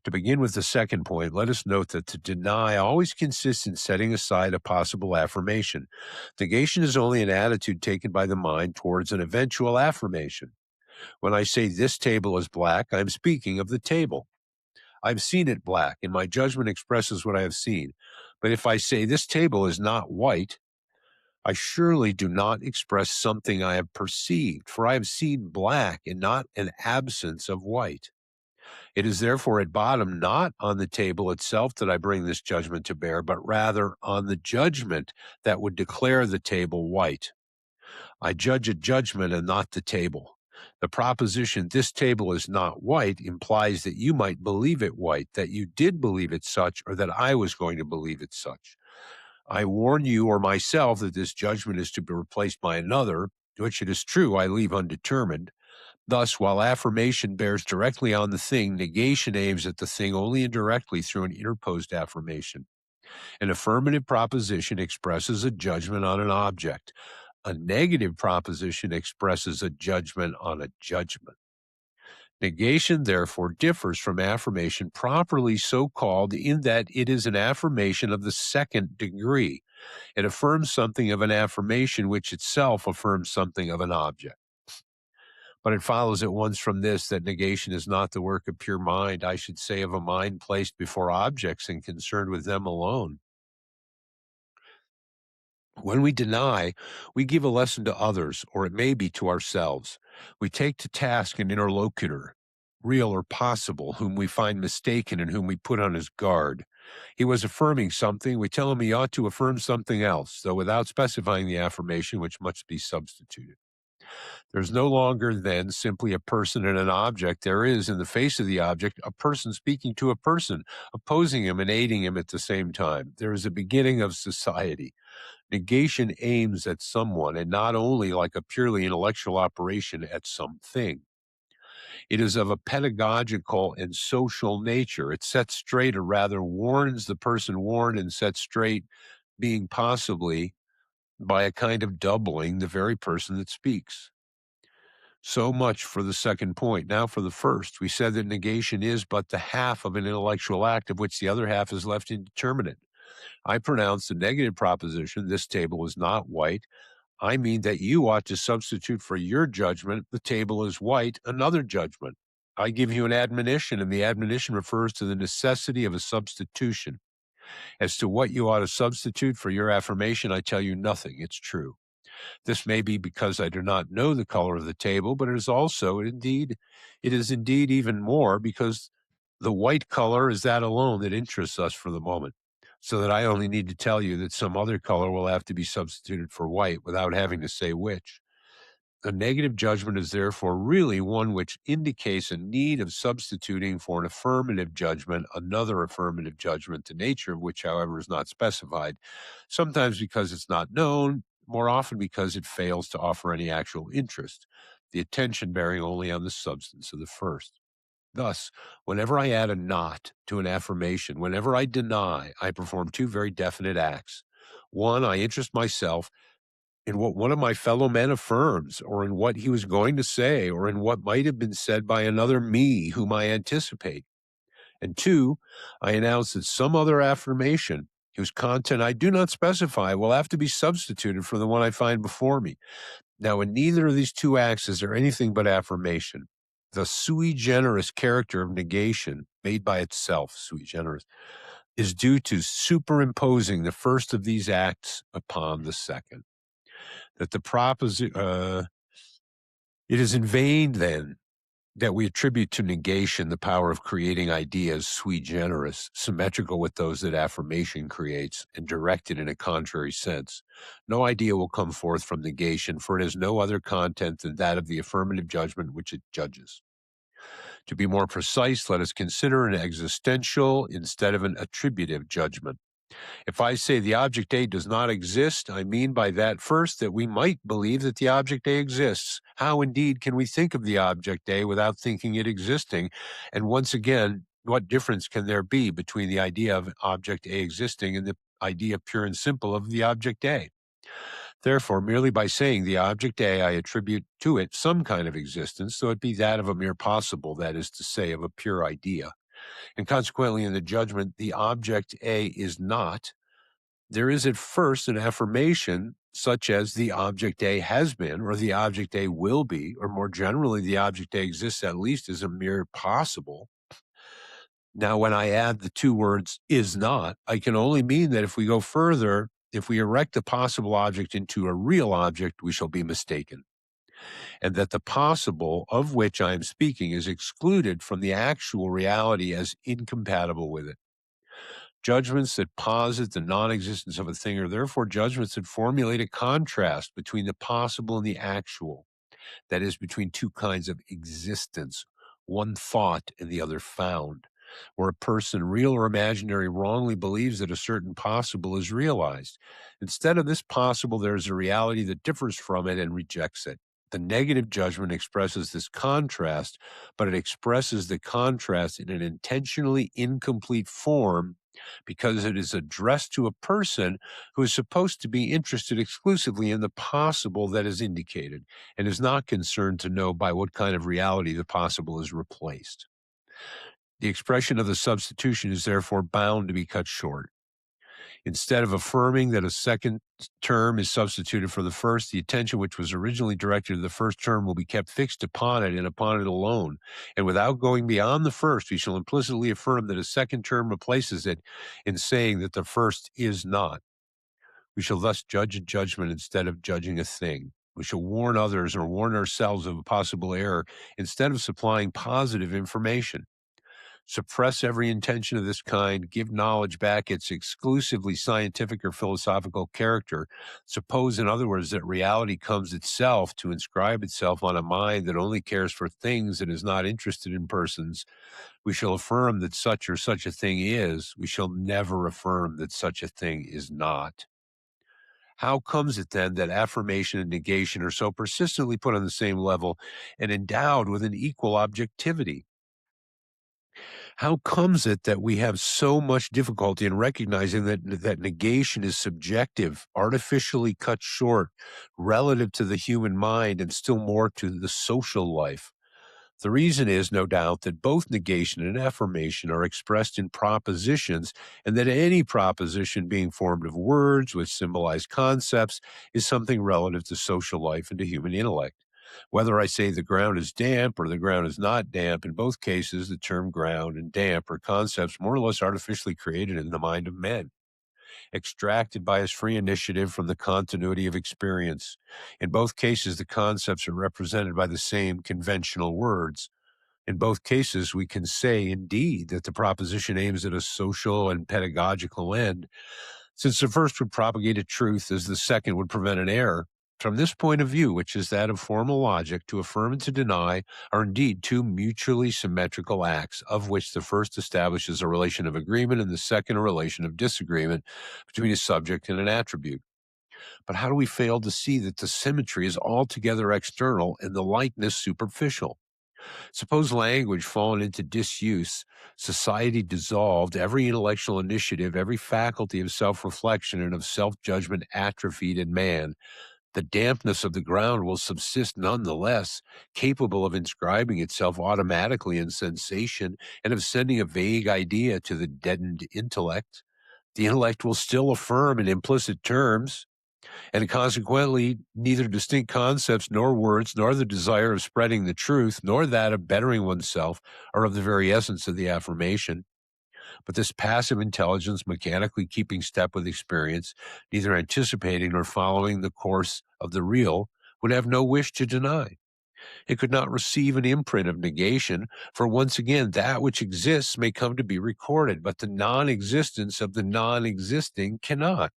To begin with the second point, let us note that to deny always consists in setting aside a possible affirmation. Negation is only an attitude taken by the mind towards an eventual affirmation. When I say this table is black, I'm speaking of the table. I've seen it black, and my judgment expresses what I have seen. But if I say this table is not white, I surely do not express something I have perceived, for I have seen black and not an absence of white. It is therefore at bottom not on the table itself that I bring this judgment to bear, but rather on the judgment that would declare the table white. I judge a judgment and not the table. The proposition, this table is not white, implies that you might believe it white, that you did believe it such, or that I was going to believe it such. I warn you or myself that this judgment is to be replaced by another, which it is true I leave undetermined. Thus, while affirmation bears directly on the thing, negation aims at the thing only indirectly through an interposed affirmation. An affirmative proposition expresses a judgment on an object. A negative proposition expresses a judgment on a judgment. Negation, therefore, differs from affirmation properly so called in that it is an affirmation of the second degree. It affirms something of an affirmation which itself affirms something of an object. But it follows at once from this that negation is not the work of pure mind, I should say of a mind placed before objects and concerned with them alone. When we deny, we give a lesson to others, or it may be to ourselves. We take to task an interlocutor, real or possible, whom we find mistaken and whom we put on his guard. He was affirming something, we tell him he ought to affirm something else, though without specifying the affirmation which must be substituted. There's no longer then simply a person and an object. There is, in the face of the object, a person speaking to a person, opposing him and aiding him at the same time. There is a beginning of society. Negation aims at someone, and not only like a purely intellectual operation at something. It is of a pedagogical and social nature. It sets straight, or rather warns the person warned and sets straight, being possibly, by a kind of doubling, the very person that speaks. So much for the second point. Now for the first. We said that negation is but the half of an intellectual act, of which the other half is left indeterminate. I pronounce the negative proposition, this table is not white. I mean that you ought to substitute for your judgment, the table is white, another judgment. I give you an admonition, and the admonition refers to the necessity of a substitution. As to what you ought to substitute for your affirmation, I tell you nothing. It's true. This may be because I do not know the color of the table, but it is indeed even more because the white color is that alone that interests us for the moment, so that I only need to tell you that some other color will have to be substituted for white without having to say which. A negative judgment is therefore really one which indicates a need of substituting for an affirmative judgment another affirmative judgment, the nature of which, however, is not specified, sometimes because it's not known, more often because it fails to offer any actual interest, the attention bearing only on the substance of the first. Thus, whenever I add a not to an affirmation, whenever I deny, I perform two very definite acts. One, I interest myself in what one of my fellow men affirms, or in what he was going to say, or in what might have been said by another me whom I anticipate. And two, I announce that some other affirmation, whose content I do not specify, will have to be substituted for the one I find before me. Now, in neither of these two acts is there anything but affirmation. The sui generis character of negation, made by itself, sui generis, is due to superimposing the first of these acts upon the second. That the it is in vain, then, that we attribute to negation the power of creating ideas sui generis, symmetrical with those that affirmation creates, and directed in a contrary sense. No idea will come forth from negation, for it has no other content than that of the affirmative judgment which it judges. To be more precise, let us consider an existential instead of an attributive judgment. If I say the object A does not exist, I mean by that first that we might believe that the object A exists. How indeed can we think of the object A without thinking it existing? And once again, what difference can there be between the idea of object A existing and the idea pure and simple of the object A? Therefore, merely by saying the object A, I attribute to it some kind of existence, though it be that of a mere possible, that is to say, of a pure idea. And consequently, in the judgment, the object A is not. There is at first an affirmation such as the object A has been, or the object A will be, or more generally, the object A exists at least as a mere possible. Now, when I add the two words is not, I can only mean that if we go further, if we erect a possible object into a real object, we shall be mistaken, and that the possible of which I am speaking is excluded from the actual reality as incompatible with it. Judgments that posit the non existence of a thing are therefore judgments that formulate a contrast between the possible and the actual, that is, between two kinds of existence, one thought and the other found, where a person, real or imaginary, wrongly believes that a certain possible is realized. Instead of this possible, there is a reality that differs from it and rejects it. The negative judgment expresses this contrast, but it expresses the contrast in an intentionally incomplete form because it is addressed to a person who is supposed to be interested exclusively in the possible that is indicated and is not concerned to know by what kind of reality the possible is replaced. The expression of the substitution is therefore bound to be cut short. Instead of affirming that a second term is substituted for the first, the attention which was originally directed to the first term will be kept fixed upon it and upon it alone. And without going beyond the first, we shall implicitly affirm that a second term replaces it in saying that the first is not. We shall thus judge a judgment instead of judging a thing. We shall warn others or warn ourselves of a possible error instead of supplying positive information. Suppress every intention of this kind, give knowledge back its exclusively scientific or philosophical character. Suppose, in other words, that reality comes itself to inscribe itself on a mind that only cares for things and is not interested in persons. We shall affirm that such or such a thing is. We shall never affirm that such a thing is not. How comes it then that affirmation and negation are so persistently put on the same level and endowed with an equal objectivity? How comes it that we have so much difficulty in recognizing that negation is subjective, artificially cut short, relative to the human mind, and still more to the social life? The reason is, no doubt, that both negation and affirmation are expressed in propositions, and that any proposition being formed of words which symbolize concepts is something relative to social life and to human intellect. Whether I say the ground is damp or the ground is not damp, in both cases, the term ground and damp are concepts more or less artificially created in the mind of men, extracted by his free initiative from the continuity of experience. In both cases, the concepts are represented by the same conventional words. In both cases, we can say, indeed, that the proposition aims at a social and pedagogical end, since the first would propagate a truth as the second would prevent an error. From this point of view, which is that of formal logic, to affirm and to deny are indeed two mutually symmetrical acts, of which the first establishes a relation of agreement and the second a relation of disagreement between a subject and an attribute. But how do we fail to see that the symmetry is altogether external and the likeness superficial? Suppose language fallen into disuse, society dissolved, every intellectual initiative, every faculty of self-reflection and of self-judgment atrophied in man. The dampness of the ground will subsist nonetheless, capable of inscribing itself automatically in sensation and of sending a vague idea to the deadened intellect. The intellect will still affirm in implicit terms, and consequently, neither distinct concepts nor words, nor the desire of spreading the truth, nor that of bettering oneself are of the very essence of the affirmation. But this passive intelligence, mechanically keeping step with experience, neither anticipating nor following the course of the real, would have no wish to deny. It could not receive an imprint of negation, for once again, that which exists may come to be recorded, but the non-existence of the non-existing cannot.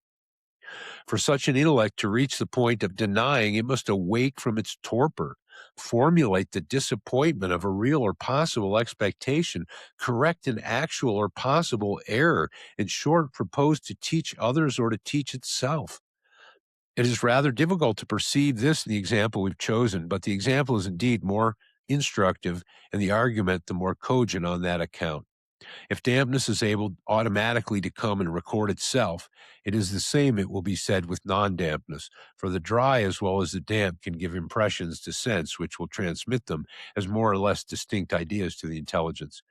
For such an intellect to reach the point of denying, it must awake from its torpor, formulate the disappointment of a real or possible expectation, correct an actual or possible error, in short, propose to teach others or to teach itself. It is rather difficult to perceive this in the example we've chosen, but the example is indeed more instructive and the argument the more cogent on that account. If dampness is able automatically to come and record itself, it is the same, it will be said, with non-dampness, for the dry as well as the damp can give impressions to sense which will transmit them as more or less distinct ideas to the intelligence.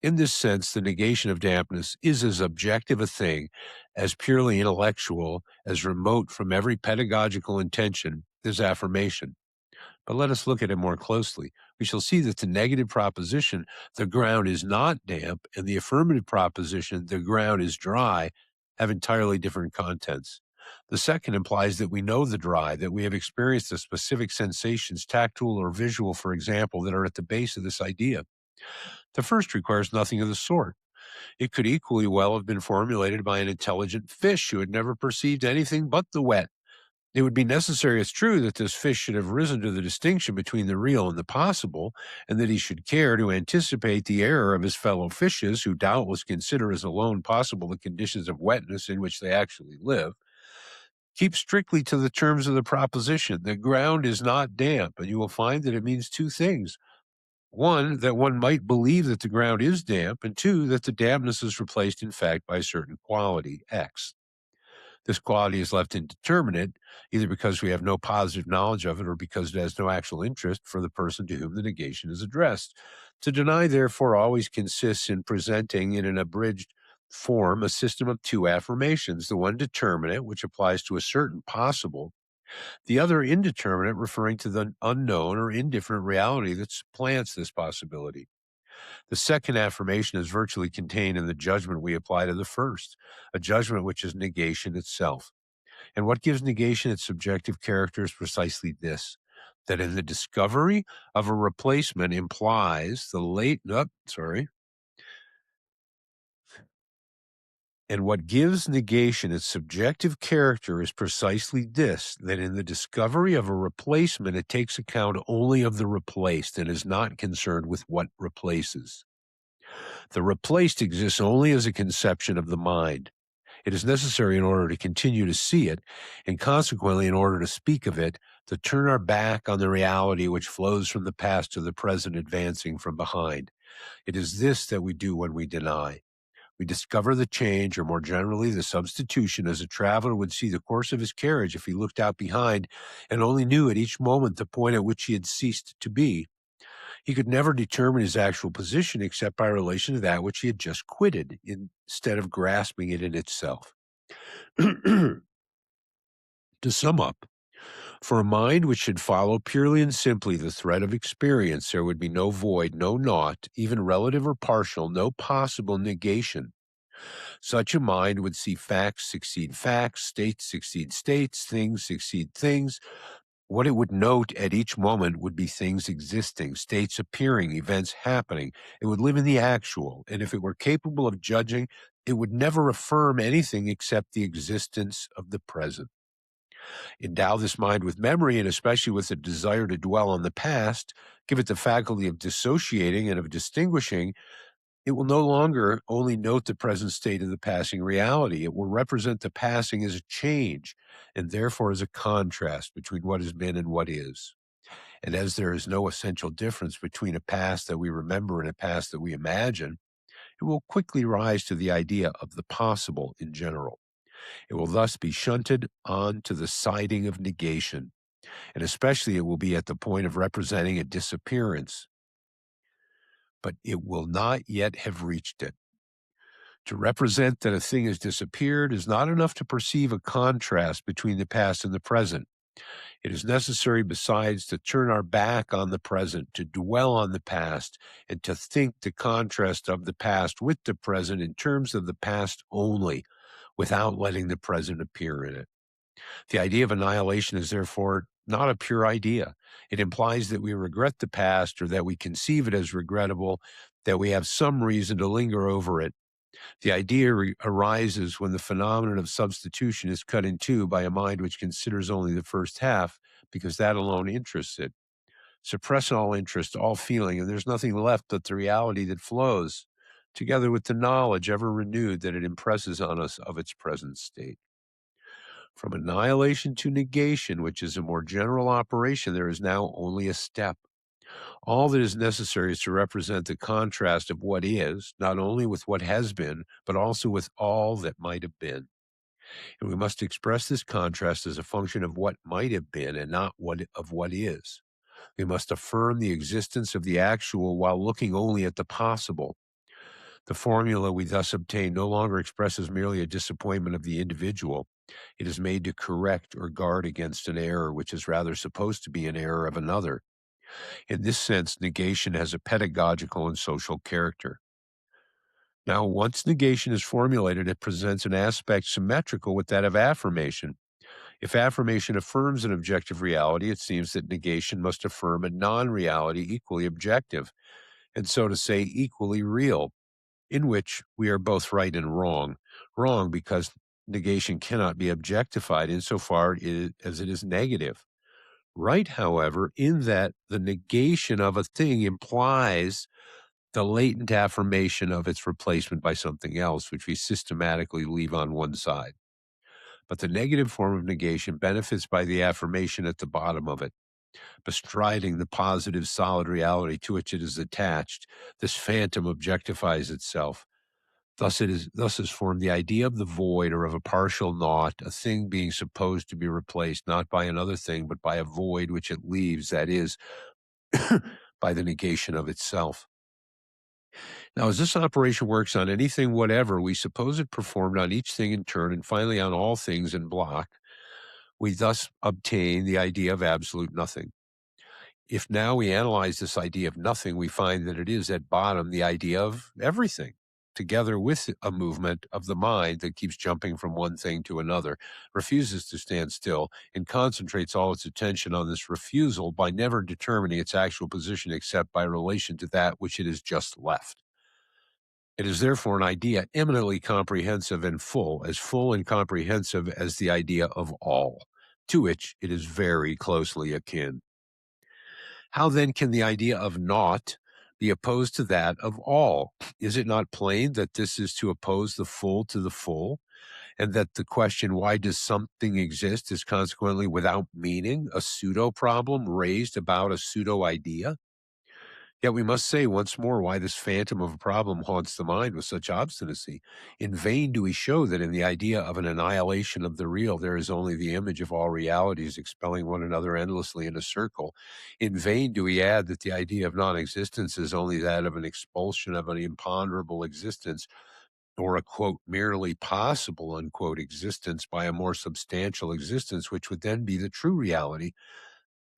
In this sense, the negation of dampness is as objective a thing, as purely intellectual, as remote from every pedagogical intention as affirmation. But let us look at it more closely. We shall see that the negative proposition, the ground is not damp, and the affirmative proposition, the ground is dry, have entirely different contents. The second implies that we know the dry, that we have experienced the specific sensations, tactile or visual, for example, that are at the base of this idea. The first requires nothing of the sort. It could equally well have been formulated by an intelligent fish who had never perceived anything but the wet. It would be necessary, it's true, that this fish should have risen to the distinction between the real and the possible, and that he should care to anticipate the error of his fellow fishes, who doubtless consider as alone possible the conditions of wetness in which they actually live. Keep strictly to the terms of the proposition. The ground is not damp, and you will find that it means two things. One, that one might believe that the ground is damp, and two, that the dampness is replaced, in fact, by a certain quality, X. This quality is left indeterminate, either because we have no positive knowledge of it or because it has no actual interest for the person to whom the negation is addressed. To deny, therefore, always consists in presenting in an abridged form a system of two affirmations, the one determinate, which applies to a certain possible, the other indeterminate, referring to the unknown or indifferent reality that supplants this possibility. The second affirmation is virtually contained in the judgment we apply to the first, a judgment which is negation itself. And what gives negation its subjective character is precisely this, that in the discovery of a replacement implies the late, and what gives negation its subjective character is precisely this, that in the discovery of a replacement, it takes account only of the replaced and is not concerned with what replaces. The replaced exists only as a conception of the mind. It is necessary in order to continue to see it, and consequently in order to speak of it, to turn our back on the reality which flows from the past to the present, advancing from behind. It is this that we do when we deny. We discover the change, or more generally, the substitution, as a traveler would see the course of his carriage if he looked out behind and only knew at each moment the point at which he had ceased to be. He could never determine his actual position except by relation to that which he had just quitted, instead of grasping it in itself. To sum up, for a mind which should follow purely and simply the thread of experience, there would be no void, no naught, even relative or partial, no possible negation. Such a mind would see facts succeed facts, states succeed states, things succeed things. What it would note at each moment would be things existing, states appearing, events happening. It would live in the actual, and if it were capable of judging, it would never affirm anything except the existence of the present. Endow this mind with memory, and especially with a desire to dwell on the past, give it the faculty of dissociating and of distinguishing, it will no longer only note the present state of the passing reality. It will represent the passing as a change, and therefore as a contrast between what has been and what is. And as there is no essential difference between a past that we remember and a past that we imagine, it will quickly rise to the idea of the possible in general. It will thus be shunted on to the siding of negation, and especially it will be at the point of representing a disappearance. But it will not yet have reached it. To represent that a thing has disappeared is not enough to perceive a contrast between the past and the present. It is necessary, besides, to turn our back on the present, to dwell on the past, and to think the contrast of the past with the present in terms of the past only, without letting the present appear in it. The idea of annihilation is therefore not a pure idea. It implies that we regret the past, or that we conceive it as regrettable, that we have some reason to linger over it. The idea arises when the phenomenon of substitution is cut in two by a mind which considers only the first half, because that alone interests it. Suppress all interest, all feeling, and there's nothing left but the reality that flows, together with the knowledge ever renewed that it impresses on us of its present state. From annihilation to negation, which is a more general operation, there is now only a step. All that is necessary is to represent the contrast of what is, not only with what has been, but also with all that might have been. And we must express this contrast as a function of what might have been and not of what is. We must affirm the existence of the actual while looking only at the possible. The formula we thus obtain no longer expresses merely a disappointment of the individual. It is made to correct or guard against an error which is rather supposed to be an error of another. In this sense, negation has a pedagogical and social character. Now, once negation is formulated, it presents an aspect symmetrical with that of affirmation. If affirmation affirms an objective reality, it seems that negation must affirm a non reality equally objective, and so to say, equally real, in which we are both right and wrong. Wrong because negation cannot be objectified insofar as it is negative. Right, however, in that the negation of a thing implies the latent affirmation of its replacement by something else, which we systematically leave on one side. But the negative form of negation benefits by the affirmation at the bottom of it. Bestriding the positive, solid reality to which it is attached, this phantom objectifies itself. Thus is formed the idea of the void or of a partial naught, a thing being supposed to be replaced not by another thing, but by a void which it leaves, that is, by the negation of itself. Now, as this operation works on anything whatever, we suppose it performed on each thing in turn and finally on all things in block. We thus obtain the idea of absolute nothing. If now we analyze this idea of nothing, we find that it is at bottom the idea of everything, together with a movement of the mind that keeps jumping from one thing to another, refuses to stand still, and concentrates all its attention on this refusal by never determining its actual position except by relation to that which it has just left. It is therefore an idea eminently comprehensive and comprehensive as the idea of all, to which it is very closely akin. How then can the idea of naught be opposed to that of all? Is it not plain that this is to oppose the full to the full, and that the question, why does something exist, is consequently without meaning, a pseudo problem raised about a pseudo idea? Yet we must say once more why this phantom of a problem haunts the mind with such obstinacy. In vain do we show that in the idea of an annihilation of the real, there is only the image of all realities expelling one another endlessly in a circle. In vain do we add that the idea of non-existence is only that of an expulsion of an imponderable existence, or a, quote, merely possible, unquote, existence by a more substantial existence, which would then be the true reality.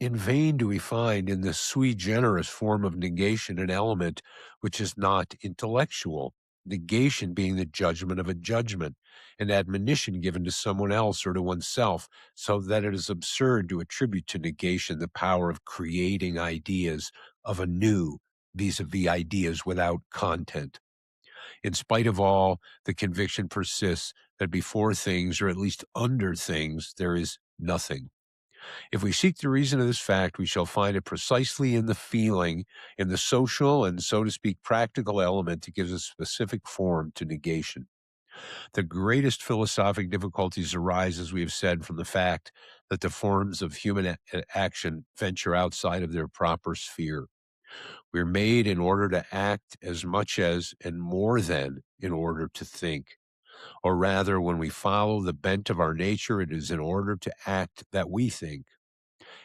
In vain do we find in this sui generis form of negation an element which is not intellectual, negation being the judgment of a judgment, an admonition given to someone else or to oneself, so that it is absurd to attribute to negation the power of creating ideas of a new vis-a-vis ideas without content. In spite of all, the conviction persists that before things, or at least under things, there is nothing. If we seek the reason of this fact, we shall find it precisely in the feeling, in the social and, so to speak, practical element that gives a specific form to negation. The greatest philosophic difficulties arise, as we have said, from the fact that the forms of human action venture outside of their proper sphere. We're made in order to act as much as and more than in order to think. Or rather, when we follow the bent of our nature, it is in order to act that we think.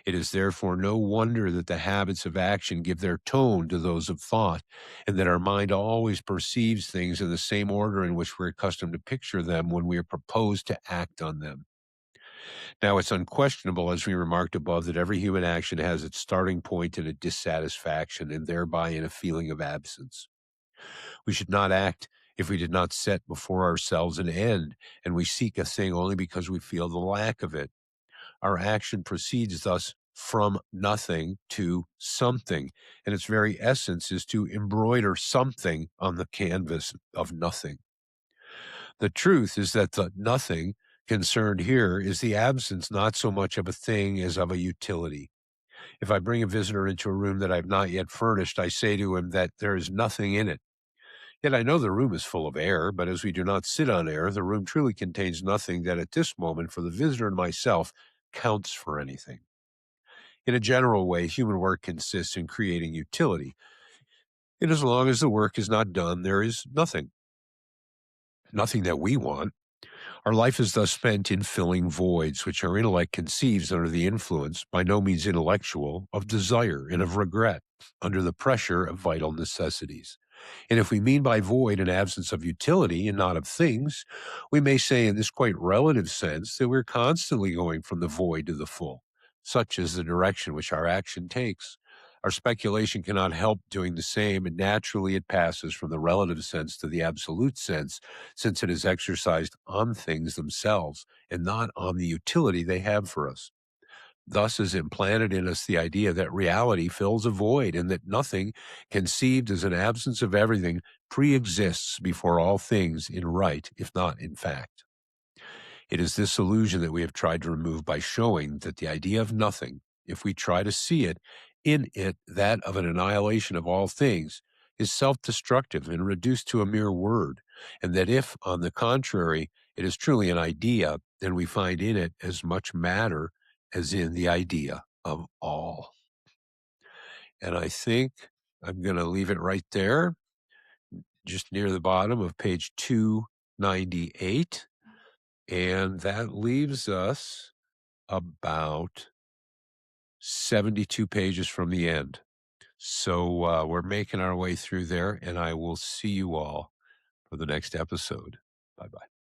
It is therefore no wonder that the habits of action give their tone to those of thought, and that our mind always perceives things in the same order in which we're accustomed to picture them when we are proposed to act on them. Now, it's unquestionable, as we remarked above, that every human action has its starting point in a dissatisfaction and thereby in a feeling of absence. We should not act if we did not set before ourselves an end, and we seek a thing only because we feel the lack of it. Our action proceeds thus from nothing to something, and its very essence is to embroider something on the canvas of nothing. The truth is that the nothing concerned here is the absence not so much of a thing as of a utility. If I bring a visitor into a room that I have not yet furnished, I say to him that there is nothing in it. Yet I know the room is full of air, but as we do not sit on air, the room truly contains nothing that at this moment, for the visitor and myself, counts for anything. In a general way, human work consists in creating utility. And as long as the work is not done, there is nothing. Nothing that we want. Our life is thus spent in filling voids, which our intellect conceives under the influence, by no means intellectual, of desire and of regret, under the pressure of vital necessities. And if we mean by void an absence of utility and not of things, we may say in this quite relative sense that we're constantly going from the void to the full. Such is the direction which our action takes. Our speculation cannot help doing the same, and naturally it passes from the relative sense to the absolute sense, since it is exercised on things themselves and not on the utility they have for us. Thus is implanted in us the idea that reality fills a void and that nothing, conceived as an absence of everything, pre-exists before all things in right, if not in fact. It is this illusion that we have tried to remove by showing that the idea of nothing, if we try to see it, in it that of an annihilation of all things, is self-destructive and reduced to a mere word, and that if, on the contrary, it is truly an idea, then we find in it as much matter as in the idea of all. And I think I'm going to leave it right there, just near the bottom of page 298. And that leaves us about 72 pages from the end. So we're making our way through there, and I will see you all for the next episode. Bye bye.